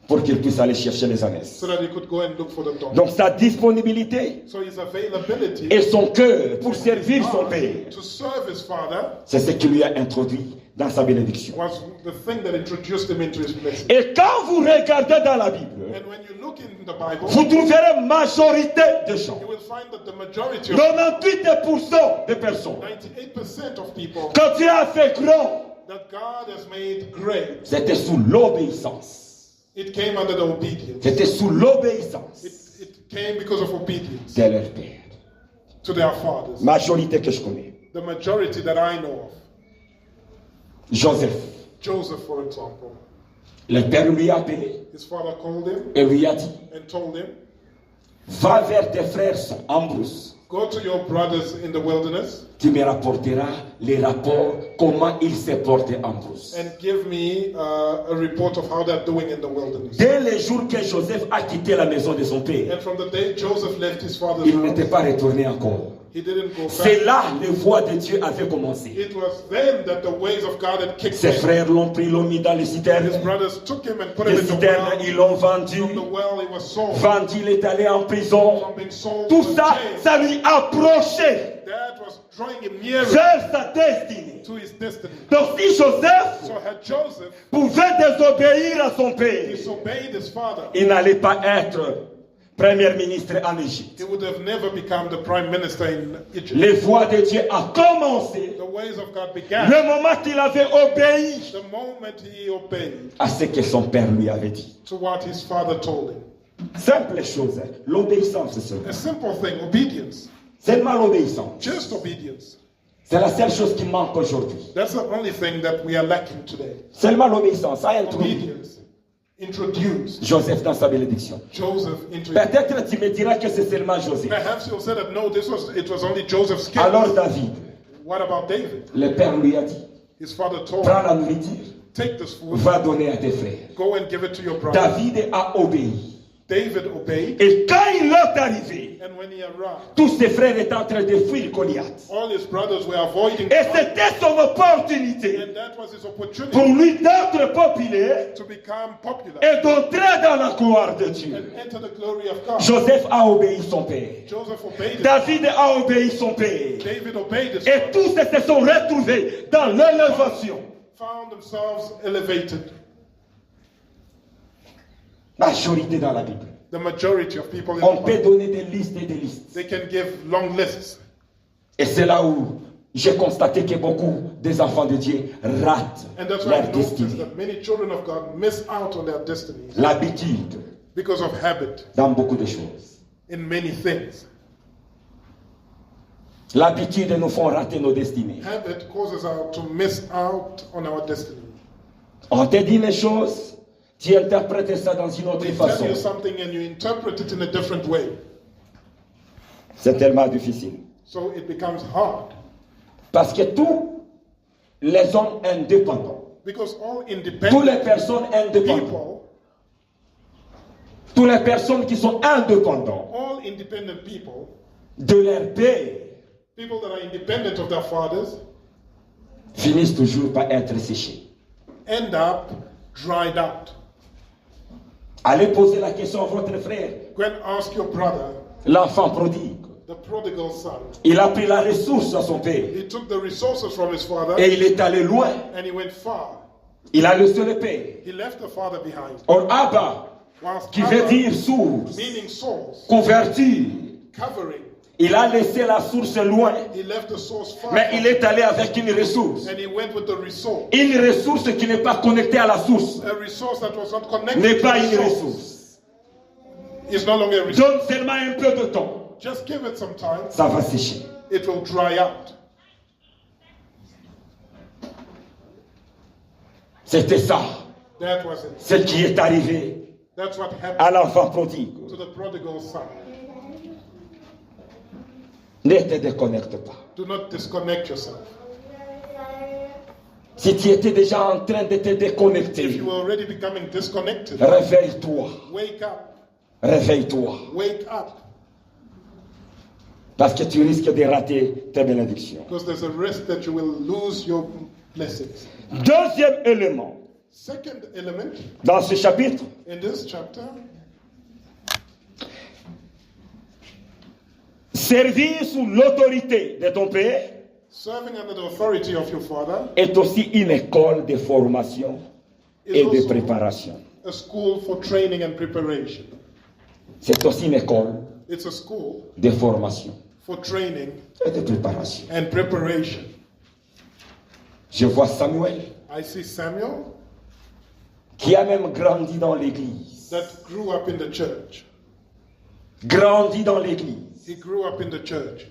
pour qu'il puisse aller chercher les ânes. so that he could go and look for the donkey. Donc sa disponibilité So his availability et son cœur pour servir son Père, to serve his father c'est ce qui lui a introduit dans sa bénédiction. was the thing that introduced him into his blessing. Et quand vous regardez dans la Bible, And when you look in the Bible, vous trouverez majorité de gens, you will find that the majority of 98% des personnes, 98% of people quand Dieu a fait grand, that God has made great, c'était sous l'obéissance. it came under the obedience. C'était sous l'obéissance It came because of obedience de leur Père. to their fathers. Majorité que je connais. The majority that I know of. Joseph, Joseph, for example. le père lui a appelé His father called him et lui a dit, and told him, va vers tes frères en brousse. go to your brothers in the wilderness Tu me rapporteras les rapports, comment ils se portent en brousse. and give me a report of how they're doing in the wilderness. Dès le jour que Joseph a quitté la maison de son père, And from the day Joseph left his father's il n'était house, pas retourné encore. he didn't go C'est back. là que les voies de Dieu avaient commencé. It was then that the ways of God had kicked Ses in. frères l'ont pris, l'ont mis dans les His citernes. brothers took him and put him Les in the citernes, well. ils l'ont vendu. From the well he was sold. Vendu, il est allé en prison. From being sold Tout to ça, jail. ça lui approchait That was drawing him nearer vers sa destinée. to his destiny. Donc si Joseph So had Joseph pouvait désobéir à son père, disobeyed his father, il n'allait pas être premier ministre en Égypte. he would have never become the prime minister in Egypt. Les voies de Dieu ont commencé The ways of God began le moment qu'il avait obéi the moment he obeyed à ce que son père lui avait dit. to what his father told him. Simple chose, l'obéissance seulement. A simple thing, obedience. Seulement l'obéissance. Just obedience. C'est la seule chose qui manque aujourd'hui. That's the only thing that we are lacking today. Seulement l'obéissance a introduit Obedience. Introduce Joseph dans sa bénédiction. Joseph into it. Peut-être tu me diras que c'est seulement Joseph. Perhaps you'll say that no, it was only Joseph's gift. Alors David, What about David? le père lui a dit, His father told prends him, la nourriture, take this food, va donner à tes frères. go and give it to your brother. David a obéi. David obeyed, Et quand il est arrivé, and when he arrived, tous ses frères étaient en train de fuir Goliath. all his brothers were avoiding Et him, c'était son opportunité and that was his opportunity pour lui d'être populaire to become popular et d'entrer dans la gloire de Dieu. and enter the glory of God. Joseph a obéi son père. Joseph obeyed him. David a obéi son père. David obeyed his Et father, tous se sont retrouvés dans l'élévation. found themselves elevated. Majorité dans la Bible. The majority of people in On the peut Bible, donner des listes et des listes. they can give long lists. Et c'est là où j'ai constaté que beaucoup des enfants de Dieu ratent And that's why leur I've noticed destinée. that many children of God miss out on their destinies L'habitude because of habit dans beaucoup de choses. in many things. L'habitude nous font rater nos destinées. Habit causes us to miss out on our destiny. On te dit les choses, tu interprètes ça dans une autre They tell façon. you something and you interpret it in a different way. C'est tellement difficile. So it becomes hard. Parce que tous les hommes indépendants, Because all toutes independent les personnes indépendantes, people, toutes les personnes qui sont indépendantes all independent people, de leur père, people that are independent of their fathers, finissent toujours par être séchés. end up dried out. Allez poser la question à votre frère, Go and ask your brother, l'enfant prodigue. the prodigal son. Il a pris la ressource à son père He took the resources from his father et il est allé loin. and he went far. Il a laissé le père. He left the father behind. Or Abba, Whilst qui veut Abba, dire source, meaning source, couverture. covering, Il a laissé la source loin, he left the source far. mais il est allé avec une ressource. And he went with the resource. Une ressource qui n'est pas connectée à la source A resource that was not connected n'est to pas the une source ressource. is no longer a resource. Donne seulement un peu de temps, Just give it some time, ça va sécher. it will dry out. C'était ça, That was it. ce qui est arrivé That's what happened à l'enfant prodigue. to the prodigal son. Ne te déconnecte pas. Do not disconnect yourself. Si tu étais déjà en train de te If déconnecter, you were already becoming disconnected, réveille-toi, wake up. réveille-toi. Wake up. Parce que tu risques de rater tes bénédictions. Because there's a risk that you will lose your blessings. Deuxième élément, Second element dans ce chapitre, in this chapter, servir sous l'autorité de ton père serving under the authority of your father est aussi une école de formation is et de also préparation. a school for training and preparation. C'est aussi une école It's a school de formation for training et de préparation. and preparation. Je vois Samuel I see Samuel qui a même grandi dans l'église. that grew up in the church. Grandi dans l'église. He grew up in the church.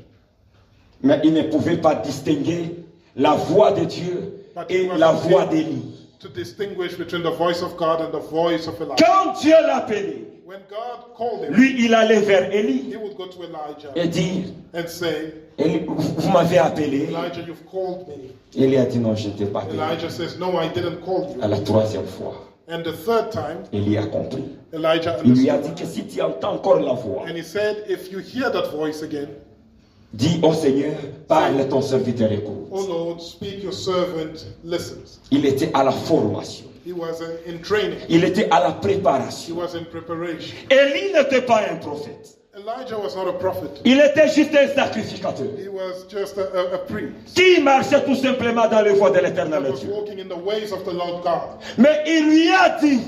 Mais il ne pouvait pas distinguer la voix de Dieu But et he was la voix able d'Élie. to distinguish between the voice of God and the voice of Elijah. Quand Dieu l'appelait, When God called him, lui, il allait vers Élie he would go to Elijah et dire, and say, Élie, vous m'avez appelé. Elijah, you've called me. Élie a dit non, je ne t'ai pas appelé. Elijah says, no, I didn't call À you. la troisième fois, And the third time, Élie a compris. Elijah Il lui a dit understood. que si tu entends encore la voix, And he said, if you hear that voice again, dis au Seigneur, parle, ton serviteur écoute. oh Lord, speak, your servant listens. Il était à la formation. He was in training. Il était à la He préparation. was in preparation. Élie n'était pas un prophète. Elijah was not a prophet. Il était juste un sacrificateur He was just a priest qui marchait tout simplement dans les voies de that l'éternel was Dieu. walking in the ways of the Lord God. Mais il lui a dit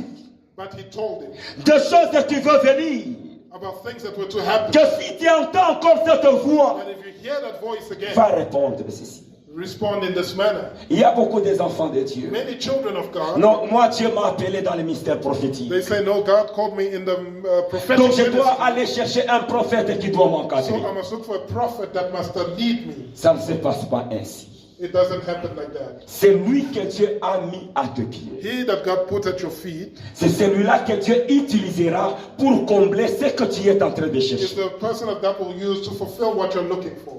But he told him des choses qui vont venir. about things that were to happen. Que si tu entends encore cette voix, And if you hear that voice again, va répondre de ceci. respond in this manner. Il y a beaucoup des enfants de Dieu. Many children of God, Non, moi Dieu m'a appelé dans le mystère prophétique. they say, no, God called me in the prophetic Donc je dois ministry. aller chercher un prophète qui doit So m'encadrer. I must look for a prophet that must lead me. Ça ne se passe pas ainsi. It doesn't happen like that. C'est lui que Dieu a mis à tes pieds. He that God put at your feet C'est celui-là que Dieu utilisera pour combler ce que tu es en train de is chercher. the person that God will use to fulfill what you're looking for.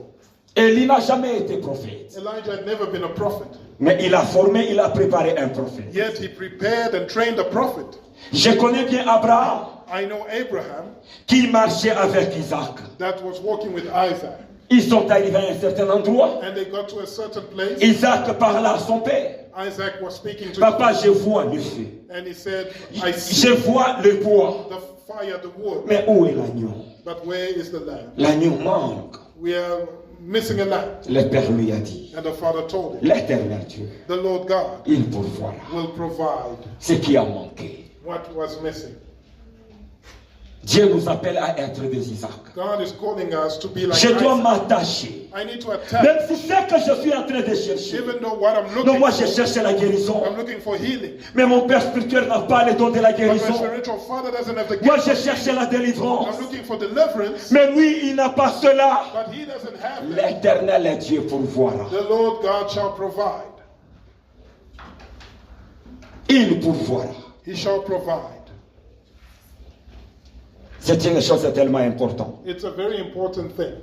Élie n'a jamais été prophète. Elijah had never been a prophet, Mais il a formé, il a préparé un prophète. yet he prepared and trained a prophet. Je connais bien Abraham I know Abraham qui marchait avec Isaac. that was walking with Isaac, Ils sont arrivés à un certain endroit. and they got to a certain place. Isaac parla à son père. Isaac was speaking to Papa, him, je vois le feu. and he said, I see Je vois le bois. the fire, the wood, Mais où est l'agneau? but where is the lamb? L'agneau manque. We are missing a lamb. Le père lui a dit, And the father told him, l'éternel Dieu, the Lord God il pourvoira will provide ce qui a manqué. what was missing. Dieu nous appelle à être des Isaac. God is calling us to be like Je dois Isaac. m'attacher. I need to Même attack, si c'est que je suis en train de chercher. even though what I'm Non, looking moi je for, cherche la guérison. I'm looking for healing. Mais mon père spirituel n'a pas le don de la But my guérison. spiritual father doesn't have the Moi gift. je cherche la délivrance. I'm looking for deliverance, Mais lui, il n'a pas cela. but he doesn't have that. L'éternel Dieu pourvoira. The Lord God shall provide. Il pourvoira. He shall provide. C'est une chose tellement importante, It's a very important thing.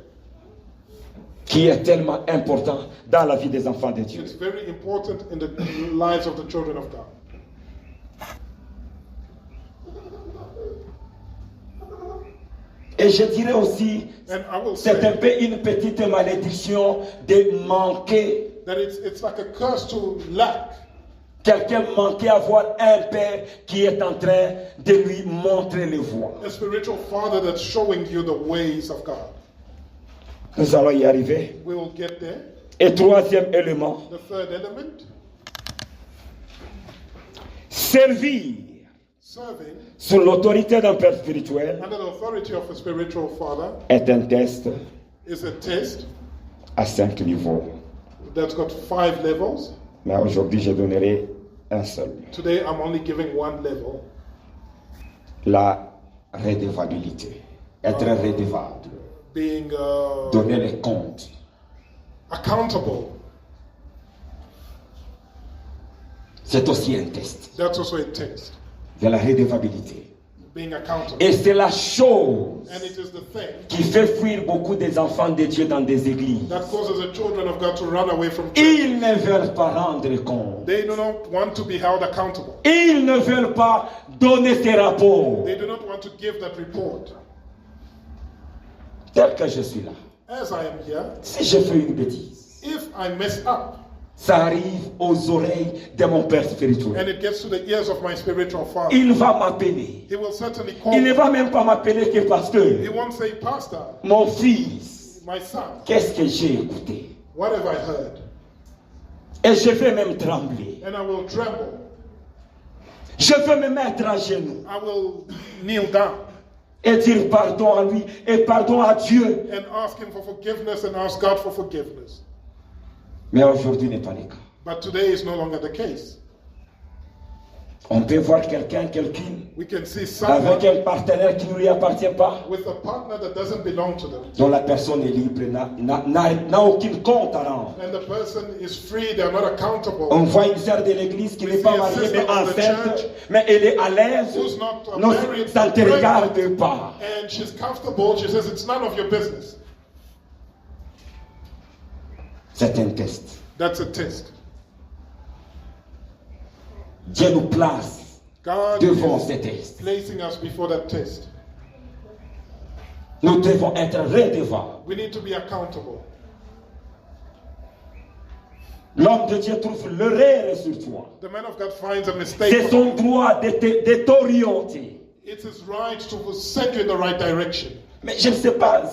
qui est tellement importante dans la vie des enfants de Dieu. It's very important in the lives of the children of God. Et je dirais aussi, And I will c'est un say peu une petite malédiction de manquer. that it's like a curse to lack. Quelqu'un manquait à avoir un père qui est en train de lui montrer les voies. A spiritual father that's showing you the ways of God. Nous allons y arriver. We will get there. Et troisième élément, The third element, servir serving sous l'autorité d'un père spirituel under the authority of a spiritual father, est un test is a test à 5 niveaux. that's got 5 levels. Mais aujourd'hui, je donnerai un seul. Today I'm only giving one level. La redevabilité. Être redevable. Being Donner les comptes. accountable. C'est aussi un test That's also a test. de la redevabilité. Being accountable. Et c'est la chose And it is the thing qui fait fuir beaucoup des enfants de Dieu dans des églises. that causes the children of God to run away from church. Ils ne veulent pas rendre compte. They do not want to be held accountable. Ils ne veulent pas donner ces rapports. They do not want to give that report. Tel que je suis là. As I am here, Si je fais une bêtise, if I mess up ça arrive aux oreilles de mon père and spirituel. it gets to the ears of my spiritual father, Il va m'appeler. he will certainly call Il ne me. va même pas m'appeler que He pasteur. won't say, Pastor, Mon fils, my son, qu'est-ce que j'ai écouté? what have I heard? Et je vais même trembler. And I will tremble. Je vais me mettre à genoux I will kneel down et dire pardon à lui et pardon à Dieu. and ask him for forgiveness and ask God for forgiveness. Mais aujourd'hui n'est pas le cas. But today is no longer the case. On peut voir quelqu'une, We can see avec someone un partenaire qui ne lui appartient pas, with a partner that doesn't belong to them. dont la personne est libre, n'a aucun compte à rendre. And the person is free, they are not accountable. On voit une sœur de l'église qui n'est pas mariée mais enceinte, mais elle est à l'aise. Who's not Non, married, ça ne te regarde pas. and she's comfortable. She says it's none of your business. C'est un test. That's a test. Dieu nous place God devant is ces tests. placing us before that test. Nous devons être redevables. We need to be accountable. L'homme de Dieu trouve l'erreur sur toi. The man of God finds a mistake. C'est son droit de t'orienter. It's his right to send you in the right direction. Mais je ne sais pas,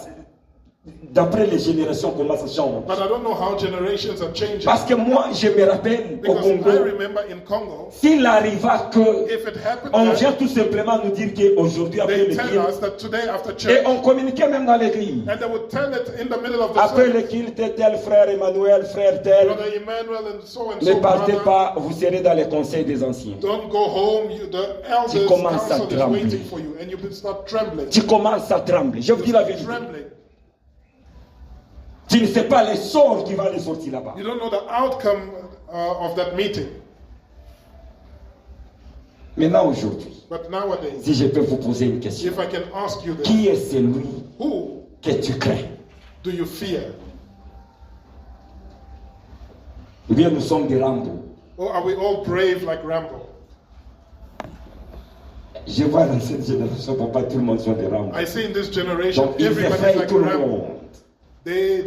d'après les générations, comment ça change. But I don't know how generations are changing. Parce que moi, je me rappelle au Because I Congo, remember in Congo, s'il arriva que if it happened on that vient tout simplement nous dire qu'aujourd'hui, après they le tell culte, us that today after et church, on communiquait même dans l'église. and they would tell it in the middle of the Après service, le culte, tel frère Emmanuel, frère tel, Brother Emmanuel and so ne partez brother, pas, vous serez dans les conseils des anciens. don't go home. The elders commences à council is trembler. waiting for you, and you start trembling. Tu commences à trembler. Je vous dis la vérité. Trembling. Tu ne sais pas les sorts qui vont les sortir là-bas. You don't know the outcome of that meeting. Maintenant, aujourd'hui, But nowadays, si je peux vous poser une question. if I can ask you this, Qui est celui who que tu crains? do you fear? Ou bien nous sommes des Rambo. Or are we all brave like Rambo? Je vois dans cette génération, pour pas tout le monde soit des Rambo. I see in this generation, Donc, ils everybody's effrayent like tout le Rambo. monde. They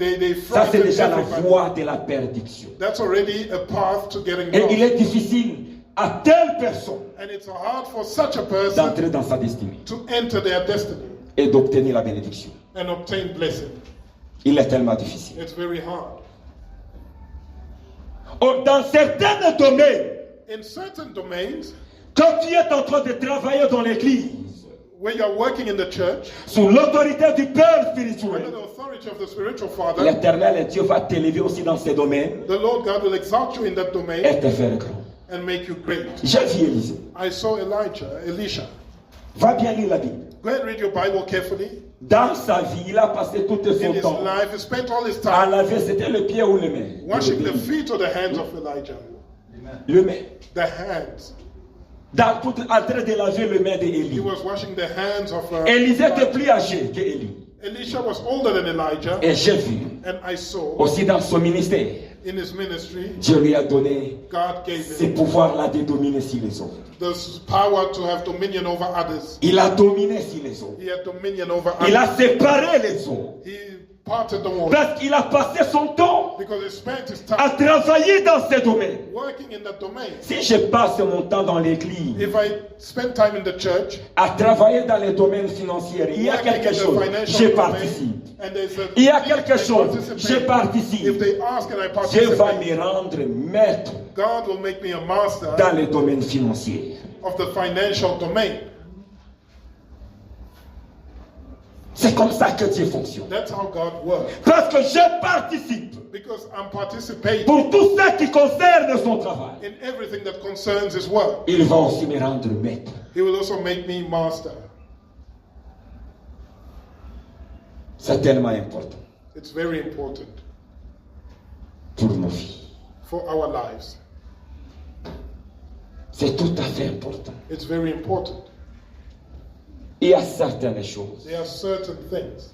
Ça, c'est frighten déjà la everybody. voie de la perdition. That's already a path to getting Et il lost. est difficile à telle personne And it's hard for such a person d'entrer dans sa destinée to enter their destiny et d'obtenir la bénédiction. and obtain blessing. Il est tellement difficile. It's very hard. Oh, dans certains domaines, In certain domains, quand tu es en train de travailler dans l'église, where you're working in the church, sous l'autorité du Père under spirituel, the authority of the spiritual father, l'Éternel Dieu va t'élever aussi dans ces domaines the Lord God will exalt you in that et domain te faire grand. and make you great. J'ai vu Élisée. I saw Elisha. Va bien lire la Bible. Go ahead and read your Bible carefully. Dans sa vie, il a passé tout In son his temps life, he spent all his à time laver, c'était le pied ou le main. washing the feet or the hands of Elijah. Le main. The hands. En train de laver le main He d'Élie. was washing the hands of Élisée était Elijah. plus âgé qu'Élie. Elisha was older than Elijah, Et j'ai vu and I saw aussi dans son ministère, in his ministry, Dieu lui a donné God gave ces him pouvoirs-là de dominer sur les autres. the power to have dominion over others. Il a dominé sur les autres. He had dominion over Il a others. séparé les autres. He parted the water Parce qu'il a passé son temps because he spent his à time travailler dans ces domaines. working in that domain. Si je passe mon temps dans l'église If I spend time in the church, à travailler dans les domaines financiers, il y a working quelque in the chose, financial je domain, participe. and there's a Il y a need, quelque I chose, participate. je participe. If they ask and I Dieu va participate, me rendre maître God will make me a master dans les domaines financiers. of the financial domain. C'est comme ça que Dieu fonctionne. That's how God works. Parce que je participe Because I'm participating pour tout ce qui concerne son travail. in everything that concerns His work. Il va aussi me rendre maître. He will also make me master. C'est tellement important It's very important pour nos vies. for our lives. C'est tout à fait important. It's very important. Il y a certaines choses There are certain things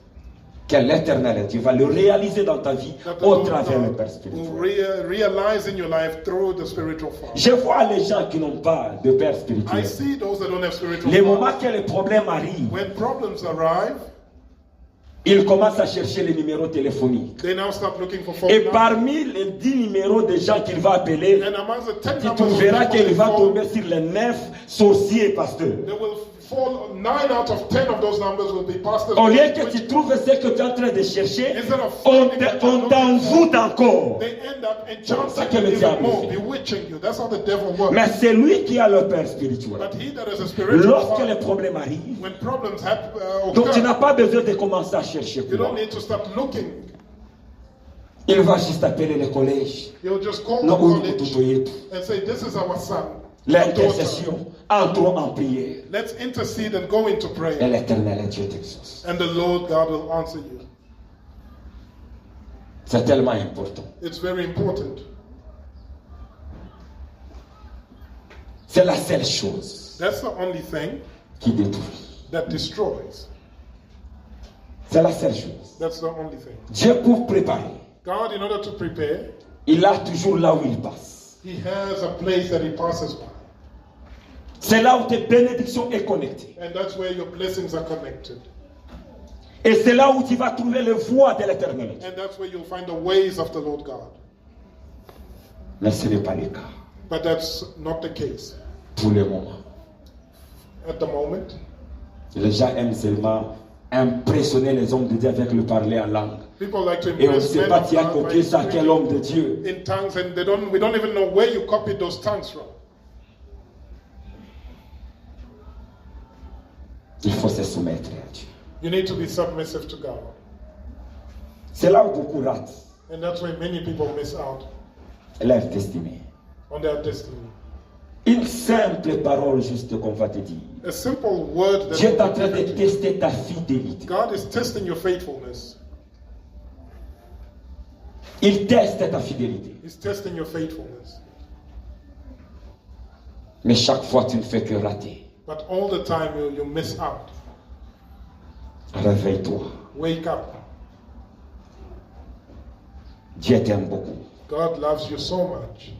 que l'Éternel Dieu va le réaliser dans ta vie that the au Lord travers le God Père will spirituel. realize in your life through the spiritual father. Je vois les gens qui n'ont pas de Père I spirituel. see those that don't have spiritual Les father. moments que les problèmes arrivent, When problems arrive, ils commencent à chercher les numéros téléphoniques. they now start looking for phone Et numbers. parmi les 10 numéros de gens qu'il va appeler, And amongst the 10 tu numbers of trouveras people qu'il they va call, tomber sur les 9 sorciers pasteurs. they will fall 9 out of 10 of those numbers will be pastors. Au lieu que tu trouves ce que tu es en train de chercher, Instead of on finding what you're on looking t'envoûte encore. They end up comme ça que enchanting le you diable even more, fait. bewitching you. That's how the devil works. Mais c'est lui qui a le Père spirituel. But he that is a spiritual Lorsque father, les problèmes arrivent, when problems happen, donc tu occur, n'as pas besoin de commencer à chercher. you don't need to start looking. Il va juste appeler le collège. You'll just call the Non, oui, college tout, tout, tout. and say, this is our son. L'intercession, entrons en prière. Let's intercede and go into Et prayer. l'Éternel Dieu t'exauce. And the Lord God will answer you. C'est tellement important. It's very important. C'est la seule chose That's the only thing qui détruit. that destroys. C'est la seule chose. That's the only thing. Dieu pour préparer, God, in order to prepare, il a toujours là où il passe. He has a place that He passes by. C'est là où tes bénédictions est connectée. And that's where your blessings are connected. Et c'est là où tu vas trouver les voies de l'Éternel. And that's where you'll find the ways of the Lord God. Mais ce n'est pas le cas But that's not the case. pour le moment. At the moment, Les gens aiment seulement impressionner les hommes de Dieu avec le parler en langue. people like to Et on ne impress sait men pas of tu as God by copié ça à quel homme de speaking Dieu. in tongues, and we don't even know where you copied those tongues from. Il faut se soumettre à Dieu. You need to be submissive to God. C'est là où beaucoup ratent And that's why many people miss out leur destinée. on their destiny. Une simple parole juste qu'on va te dire. A simple word that Dieu est en will train be de given to you. tester ta fidélité. God is testing your faithfulness. Il teste ta fidélité. He's testing your faithfulness. Mais chaque fois, tu ne fais que rater. But all the time you miss out. Réveille-toi. Wake up. Dieu t'aime beaucoup. God loves you so much.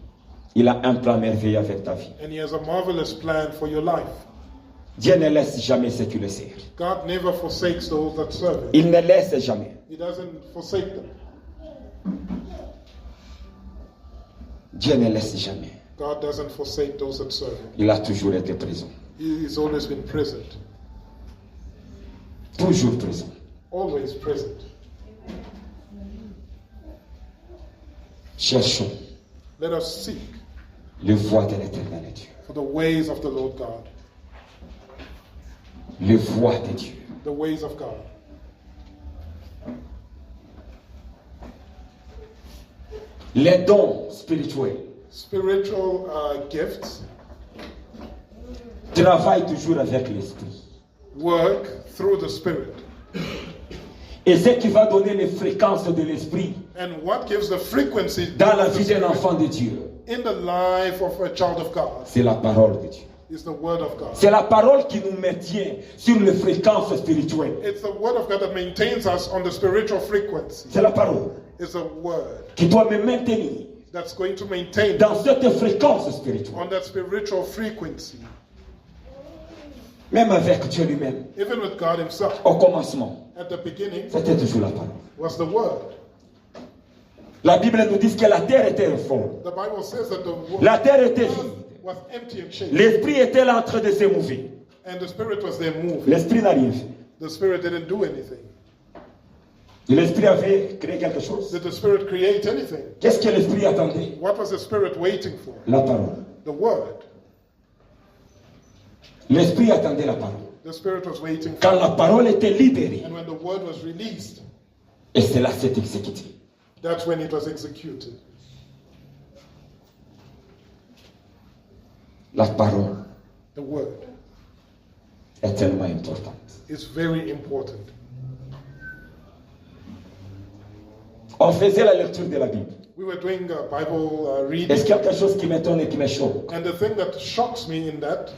Il a un plan merveilleux avec ta vie. And He has a marvelous plan for your life. Dieu ne laisse jamais ceux qui le servent. God never forsakes those that serve Him. Il ne laisse jamais. He doesn't forsake them. Dieu ne laisse jamais. God doesn't forsake those that serve Him. Il a toujours été présent. He's always been present. Toujours présent. Always present. Cherchons Let us seek les voies de l'Éternel Dieu. for the ways of the Lord God. Les voies de Dieu. The ways of God. Les dons spirituels Spiritual gifts travaillent toujours avec l'esprit. work through the Spirit. Et ce qui va donner les fréquences de l'esprit And what gives the frequency dans la of the vie d'un Spirit enfant de Dieu, in the life of a child of God c'est la parole de Dieu. is the Word of God. C'est la parole qui nous maintient sur les fréquences spirituelles. It's the Word of God that maintains us on the spiritual frequency. C'est la parole It's a Word qui doit me maintenir that's going to maintain dans cette fréquence spirituelle. on that spiritual frequency. Même avec Dieu lui-même, Even with God Himself, au commencement, at the beginning c'était toujours la parole. was the Word. La Bible nous dit que la terre était informe. The Bible says that the La terre était earth vide. was empty and shaken, L'esprit était là en train de se mouver. and the Spirit was there moving. L'esprit n'a rien fait. The Spirit didn't do anything. L'esprit avait créé quelque chose. Did the Spirit create anything? Qu'est-ce que l'esprit attendait? What was the Spirit waiting for? La parole. The Word. L'esprit attendait la parole. The Spirit was waiting for. Quand la parole était libérée, And when the Word was released, et cela s'est exécuté. that's when it was executed. La parole The Word est tellement importante. is very important. On faisait la lecture de la Bible. We were doing Bible Est-ce reading, qu'il y a quelque chose qui m'étonne et qui me choque? and the thing that shocks me in that,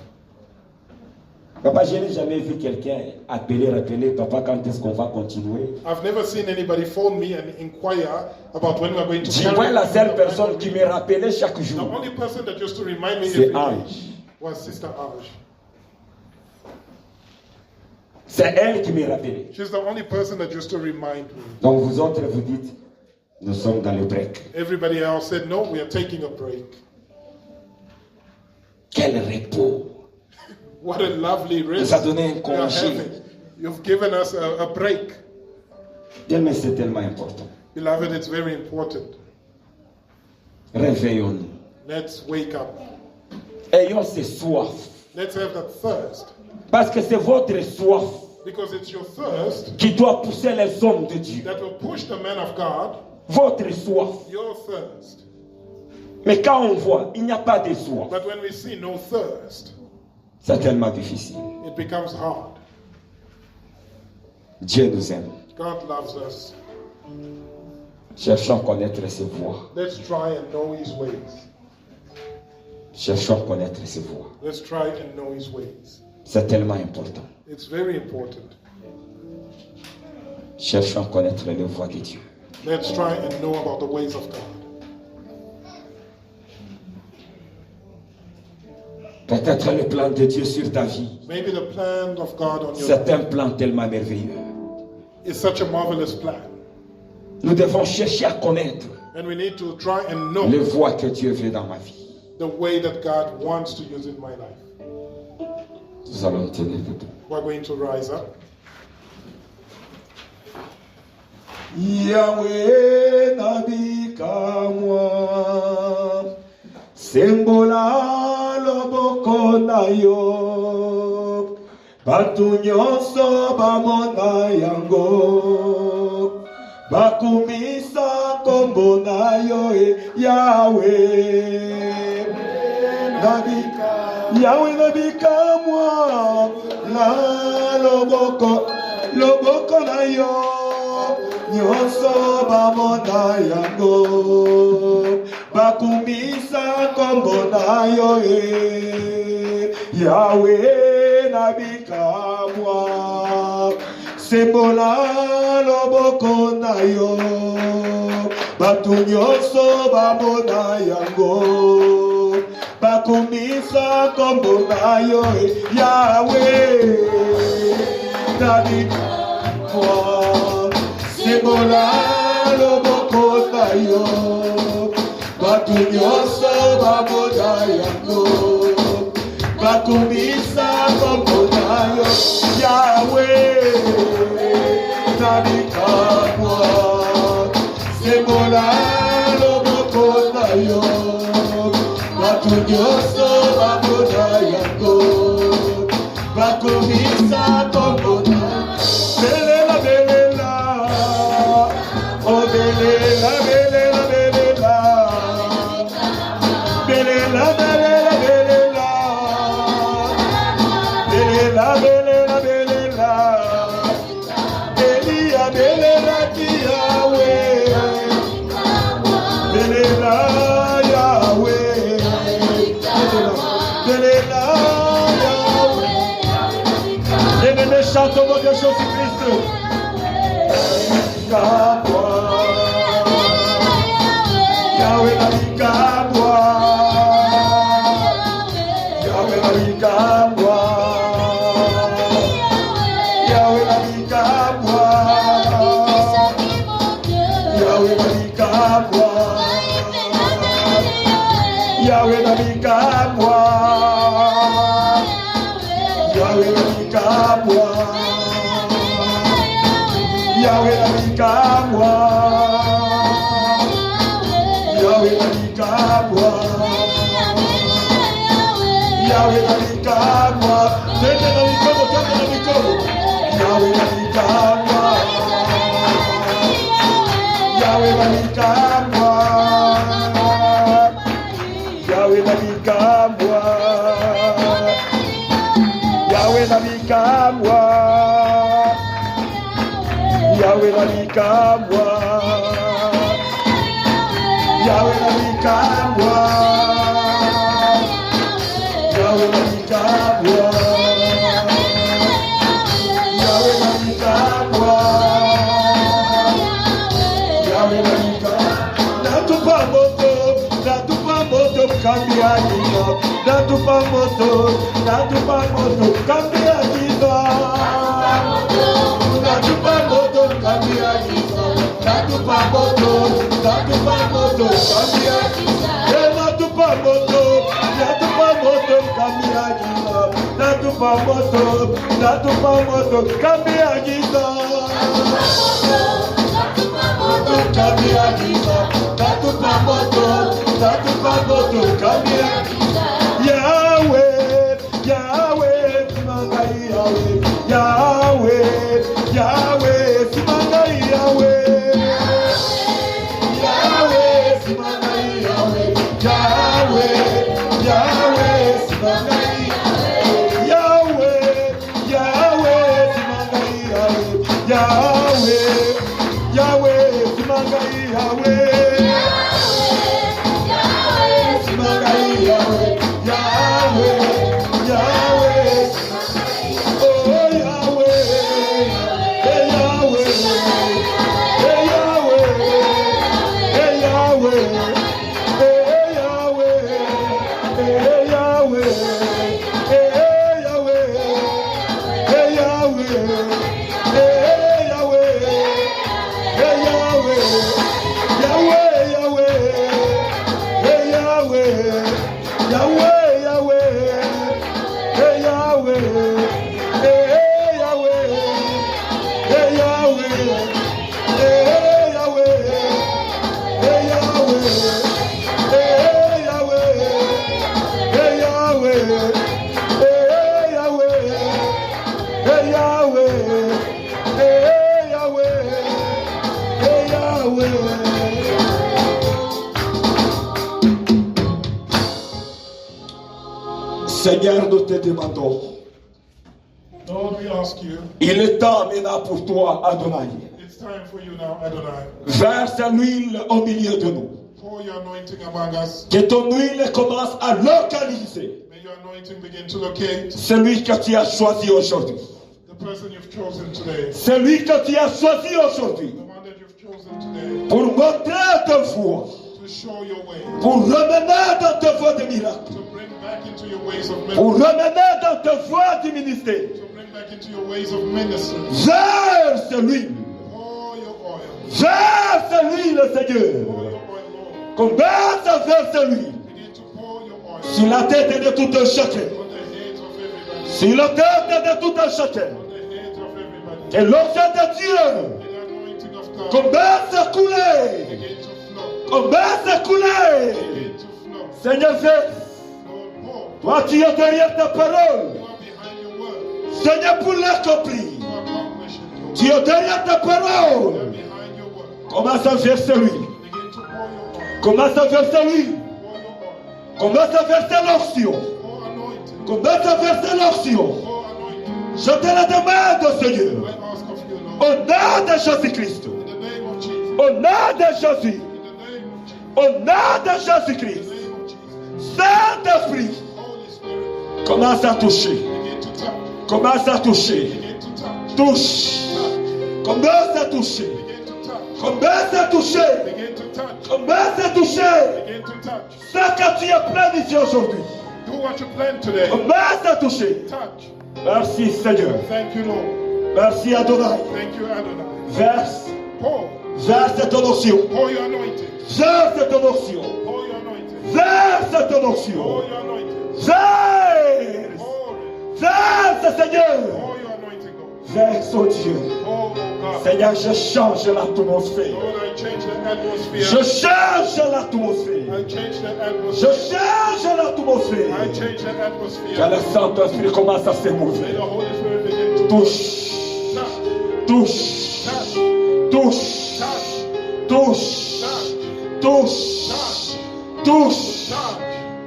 Papa, je n'ai jamais vu quelqu'un rappeler, papa, quand est-ce qu'on va continuer? I've never seen anybody phone me and inquire about when we're going to Dis-moi carry la on seule the personne Bible qui me reading. rappelait chaque The jour, only person that used to remind me c'est every day Ange. was Sister Ange. C'est elle qui me rappelait. She's the only person that used to remind me. Donc vous autres, vous dites, nous sommes dans le break. Everybody else said, no, we are taking a break. Quel repos! What a lovely Nous rest a donné un we are congé. having. You've given us a break. Bien, mais c'est tellement important. Beloved, it's very important. Réveillons-nous. Let's wake up. Ayons ces soif. Let's have that thirst. Parce que c'est votre soif Because it's your thirst qui doit pousser les hommes de Dieu. that will push the man of God, Votre soif. your thirst. Mais quand on voit, il n'y a pas de soif, But when we see no thirst, c'est tellement difficile. it becomes hard. Dieu nous aime. God loves us. Cherchons à connaître ses voies. Let's try and know His ways. Cherchons à connaître ses voies. Let's try and know His ways. C'est tellement important. It's very important. Cherchons à connaître les voies de Dieu. Let's try and know about the ways of God. Peut-être le plan de Dieu sur ta vie, Maybe the plan of God on your c'est life un plan tellement merveilleux. is such a marvelous plan. Nous devons chercher à connaître And we need to try and know les voies que Dieu veut dans ma vie. the way that God wants to use in my life. Nous allons tenir debout. We're going to rise up. Yahweh nabika mwa sembola loboko na yo batu nyonso bamona yango bakumisa kombo na yo Yahweh nabika mwa la loboko na yo nyonso bamona yango bakumisa kombo na yo Yahweh nabika mwa sembola loboko na yo batu nyonso bamona yango bakumisa kombo na yo Yahweh nabika mwa sembola loboko na yo batu nyonso bamona yango bakumisa kombo na yo Yahweh nabika mwa sembola loboko na yo batu nyonso bamona yango bakumisa kombo na yo Belela, belela, oh belela, belela, belela, belela, belela, belela, belela, belela, belela, Elia, belela, Yahweh, belela, Yahweh, belela, Yahweh. Et nous chantons mon Dieu Jésus-Christ. Yahweh nabika mwa, Yahweh nabika mwa, Yahweh nabika mwa, Yahweh nabika mwa, Yahweh nabika mwa, Yahweh nabika mwa, Yahweh nabika mwa, Yahweh nabika mwa, Yahweh nabika mwa, tende na mikono, Yahweh nabika mwa, Yahweh nabika mwa, Yahweh nabika mwa, Yahweh nabika mwa, Yahweh nabika mwa, Yahweh nabika mwa, Yahweh nabika mwa, Yahweh nabika mwa, Yahweh nabika natupa moto kambia jina, natupa moto kambia jina, natupa moto kambia jina, natupa moto kambia jina, natupa moto kambia jina, natupa moto kambia jina, kambia jina, natupa moto kambia Yahweh, Yahweh, Simangai Yahweh, Yahweh, Yahweh, Simangai Yahweh, Yahweh, Simangai Yahweh, Seigneur, nous te demandons. Lord, we ask you. Il est temps maintenant pour toi, Adonai. It's time for you now, Adonai. Verse l'huile au milieu de nous. Pour your anointing among us. Que ton huile commence à localiser. May your anointing begin to locate. Celui que tu as choisi aujourd'hui. The person you've chosen today. Celui que tu as choisi aujourd'hui. The one that you've chosen today. Pour montrer ta voie. To show your way. Pour remener dans ta voie de miracle. To bring back into your ways of Pour ministry. remener dans ta voie du ministère. To bring back into your ways of ministry. Verse l'huile. Pour your oil. Verse l'huile, Seigneur. Pour your oil, Lord. Commence à verser l'huile. Begin to pour your oil. Sur la tête de tout un chacun. On the heads of everybody. Sur la tête de tout un chacun. On the heads of everybody. Et l'onction de Dieu And the anointing of God. commence à couler. Begin to flow. Commence à couler. Begin to flow. Seigneur, verse. Lord, pour. Toi qui es derrière ta parole. You are behind your word. Seigneur, pour l'accomplir. To accomplish it, Lord. Tu es derrière ta You are parole. behind your word. Commence à verser l'huile. Begin to pour your oil. Commence à verser l'huile. Pour your oil. Commence à verser l'onction. Pour anointing. Commence à verser l'onction. Pour anointing. Je te la demande, Seigneur. I ask of you, Lord. Au nom de Jésus-Christ. In the name of Jesus. Au nom de Jésus. In the name of Jesus. Au nom de In Jésus-Christ. the name of Jesus. Saint-Esprit, Holy Spirit. commence à toucher. Begin to touch. Commence à toucher. Begin to touch. Touche. Touch. Commence à toucher. Begin to touch. Commence à toucher. Begin to touch. Commence à toucher. Begin to touch. Ce que tu as planifié aujourd'hui. Do what you planned today. Commence à toucher. Touch. Merci Seigneur. Thank you, Lord. Merci Adonai. Thank you, Adonai. Verse. Pour. Verse ton onction. Pour your anointing. Verse ton onction. Pour your anointing. Verse ton Pour onction. your anointing. Verse. Pour it. Verse Seigneur. Pour your anointing, Lord. Verse oh Dieu. Oh, God. Seigneur, je change l'atmosphère. Lord, I change the atmosphere. Je change l'atmosphère. I change the Je atmosphere. change I l'atmosphère. change the atmosphere. Que le Saint-Esprit commence à se May mouver. the Holy Spirit begin to Touche. touch, Touche. touch, Touche. touch, Touche. touch, Touche. Touche. touch,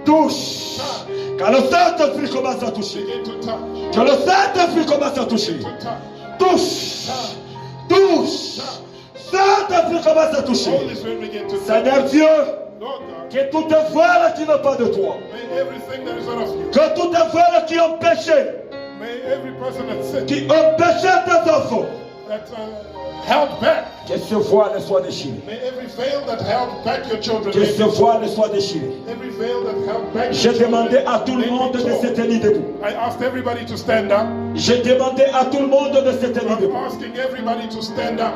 Touche. touch. Que le Saint-Esprit commence à toucher. Begin to touch, Que le Saint-Esprit commence à toucher. to touch. Touche. Touche. Saint-Esprit commence à toucher. Holy Spirit begin to touch. Seigneur Dieu, Lord God, que toutes les voiles qui n'ont pas de toi, may everything that is not of you, que toutes les voiles qui ont péché, may every person that sinned, qui ont péché tes enfants, that held back, que ces voiles soient déchirées. may every veil that held back your children, Que may ces voiles soient déchirées. every veil that held back J'ai your children, demandé à tout le may monde be de torn. se tenir debout. I asked everybody to stand up. J'ai demandé à tout le monde de se tenir I'm debout. asking everybody to stand up.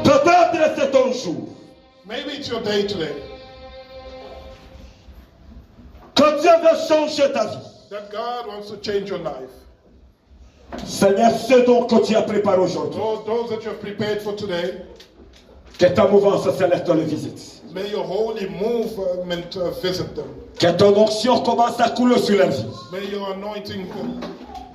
Peut-être c'est ton jour. Maybe it's your day today Que Dieu veut changer ta vie. that God wants to change your life. Seigneur, ce donc que tu as préparé aujourd'hui, Those that you have prepared for today, que ta mouvance céleste le visite. may your holy movement visit them. Que ton onction commence à couler sur leur vie. May your anointing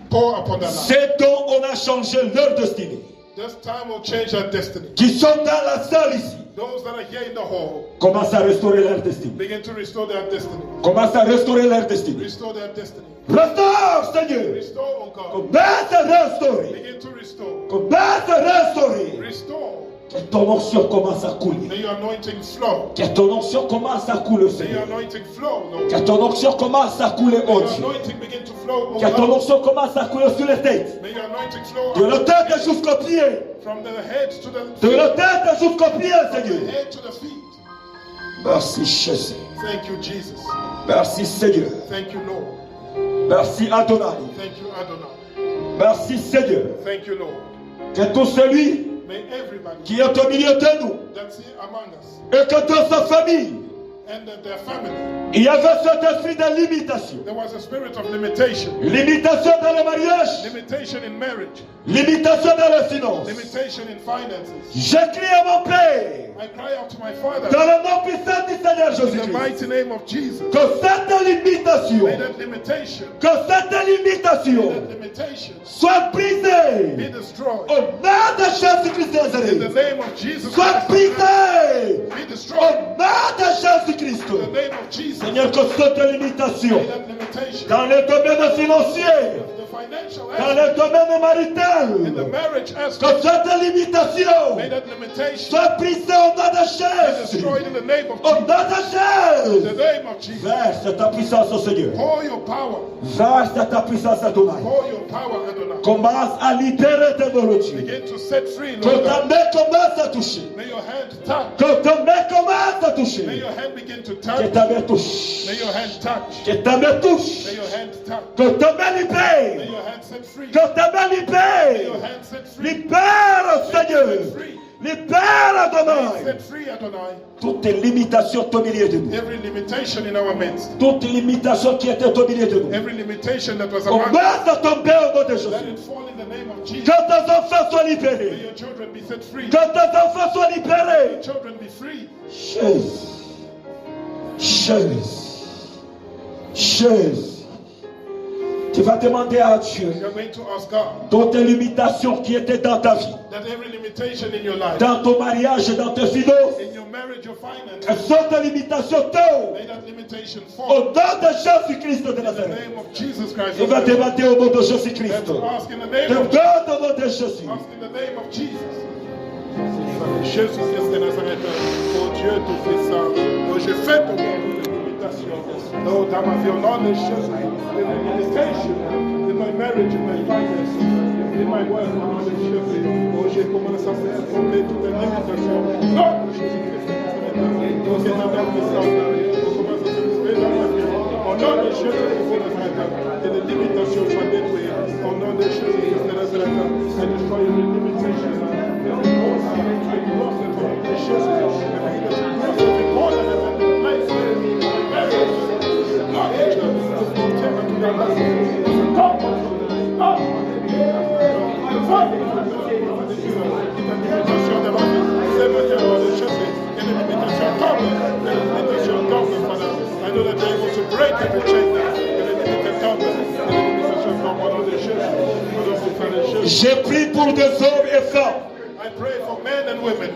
pour upon their life. C'est dont on a changé leur destinée. This time will change their destiny. Qui sont dans la salle ici, Those that are here in the hall, commence à restaurer leur destinée. begin to restore their destiny. Commence à restaurer leur destinée. Restore their destiny. Restaure, Seigneur. Restore, oh God. Commence à restaurer. Begin to restore. Commence à restaurer. Restore. Que ton onction commence à couler. May your anointing flow. Que ton onction commence à couler, May your Seigneur. anointing flow, Lord. Que ton onction commence à couler, May oh your Dieu. anointing begin to flow, oh Que ton God. onction commence à couler sur les têtes. May your anointing flow De la tête jusqu'aux pieds. from the head to De the la tête jusqu'aux pieds, from the Seigneur. head to the feet. Merci, Jésus. Thank you, Jesus. Merci, Seigneur. Thank you, Lord. Merci, Adonai. Thank you, Adonai. Merci, Seigneur. Thank you, Lord. Que tout celui May everybody qui est au milieu de nous that's here among us et que dans sa famille, and their family. Il y avait cet esprit de limitation. There was a spirit of limitation. Limitation dans le mariage. Limitation in marriage. Limitation dans les finances. Limitation in finances. Je crie à mon Père. I cry out to my Father. Dans le nom puissant du Seigneur In the Jésus-Christ. mighty name of Jesus. Que cette limitation. May that limitation. Que cette limitation. May that limitation Soit brisée. be destroyed. Au nom de Jésus-Christ de In the Nazareth. name of Jesus Soit Christ. brisée. Be Au destroyed. nom de Jésus-Christ. In the name of Jesus. Seigneur, que cette limitation. May that limitation. Dans le domaine financier. The financial Dans aspect. le domaine marital. In the marriage Que aspect. cette limitation May that limitation soit brisée au nom de be Jésus. destroyed in the name of Au Jesus. nom de In Jésus. the name of Jesus. Verse ta puissance au Seigneur. Pour your power. Verse ta puissance à ton âme. Pour your power, Adonai. Commence à libérer tes volontés. Begin to set free, Que Lord ta God. main commence à toucher. May your hand touch. Que ta main commence à May toucher. your hand begin to Que touch. ta main touche. May your hand touch. Que ta main touche. May your hand touch. Que ta main May libère. your hand set free. Que ta main May libère. your hand set free. Libère, Seigneur. Libère, Adonai. Set free, Adonai. Toutes les limitations au milieu de nous. Every limitation in our midst. Toutes les limitations qui étaient au milieu de nous. Every limitation that was On among us. va tomber au nom de Let Jésus. it fall in the name of Jesus. Que tes enfants soient May libérés. your children be set free. Que tes enfants soient libérés. Children be free. Chaise. Tu vas demander à Dieu You're going to ask God toutes les limitations qui étaient dans ta vie, that every limitation in your life, dans ton mariage, dans tes finances, in your marriage, your finances, elles sont des limitations tombent may that limitation au fall. nom de Jésus-Christ de In the Nazareth. name of Jesus Christ. Tu vas demander au nom de Jésus-Christ. Let's ask in the name of Jesus. Demande au nom de Jésus. Ask in the name of Jesus. Jésus Christ de Nazareth, oh Dieu, tu fais ça. Oh, j'ai fait ton nom de limitation. Oh, dans ma vie, au nom de Jésus, in the limitation, in my marriage, in my finances, in my work, au nom de Jésus. Oh, j'ai commencé à faire tomber toutes les limitations. Non, Jésus Christ de Nazareth. Oh, c'est ta belle puissance. Oh, commence à se lever dans ma vie. Au nom de Jésus Christ de Nazareth, que les limitations soient détruites. Au nom de Jésus Christ de Nazareth, I destroy every limitation. J'ai prié pour des hommes et femmes I pray for men and women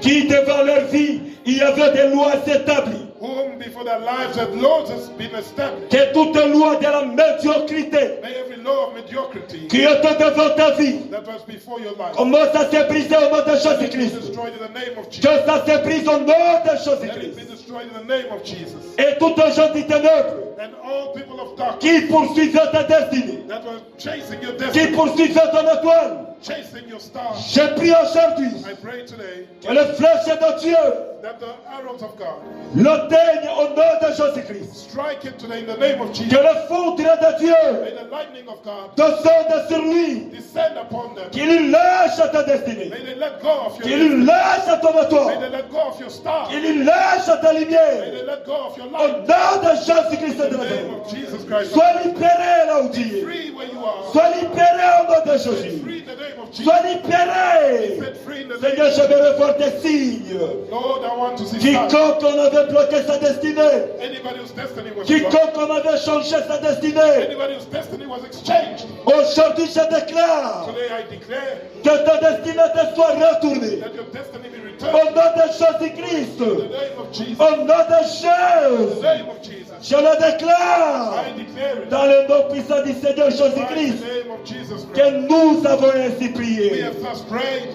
qui, devant leur vie, il y avait des lois établies. whom before their lives had laws has been established. Que toute loi de la médiocrité May every law of mediocrity qui était devant ta vie that was before your life commence à se briser au nom de be Jésus-Christ. destroyed in the name of Jesus. Que ça se brise au nom de Let it Jésus-Christ. be destroyed in the name of Jesus. Et tout un gens des ténèbres And all people of darkness qui poursuivaient ta destinée, that were chasing your qui destiny, poursuivaient ton étoile, chasing your stars, j'ai prié aujourd'hui I pray today que les flèches de Dieu that the arrows of God l'atteignent au nom de Jésus-Christ. strike it today in the name of Que Jesus. le foudre de Dieu May the lightning of God descende sur lui, descend upon them. qu'il lâche ta destinée, May they let go of your qu'il destiny. lâche ton May étoile, they let go of your star. May qu'il lâche ta lumière. they let go of your Au light. nom de Jésus-Christ In de the name Nazareth. of Jesus Christ. Sois libéré là où tu es. Free where you are. Sois libéré au nom de Jésus. Free in the name of Jesus. Sois libéré. Set free in the name Seigneur, of je veux voir tes signes. Lord, I want to see stars. Quiconque on avait bloqué sa destinée, Anybody whose destiny was blocked. quiconque on avait changé sa destinée, Anybody whose destiny was exchanged. aujourd'hui je déclare Today I declare que ta destinée te soit retournée. that your destiny be Au returned. nom de Jésus-Christ, In the name of Jesus. au nom de In Jésus, the name of Jesus. je le déclare I declare it. dans le nom puissant du Seigneur By Jésus-Christ the name of Jesus Christ. que nous avons ainsi We prié. have thus prayed.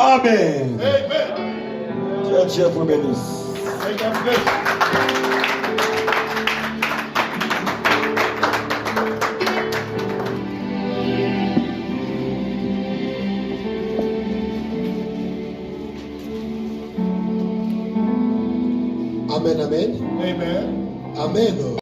Amen. Amen. Que Dieu vous bénisse. May God bless you. Amen, amen. Amen. Amen.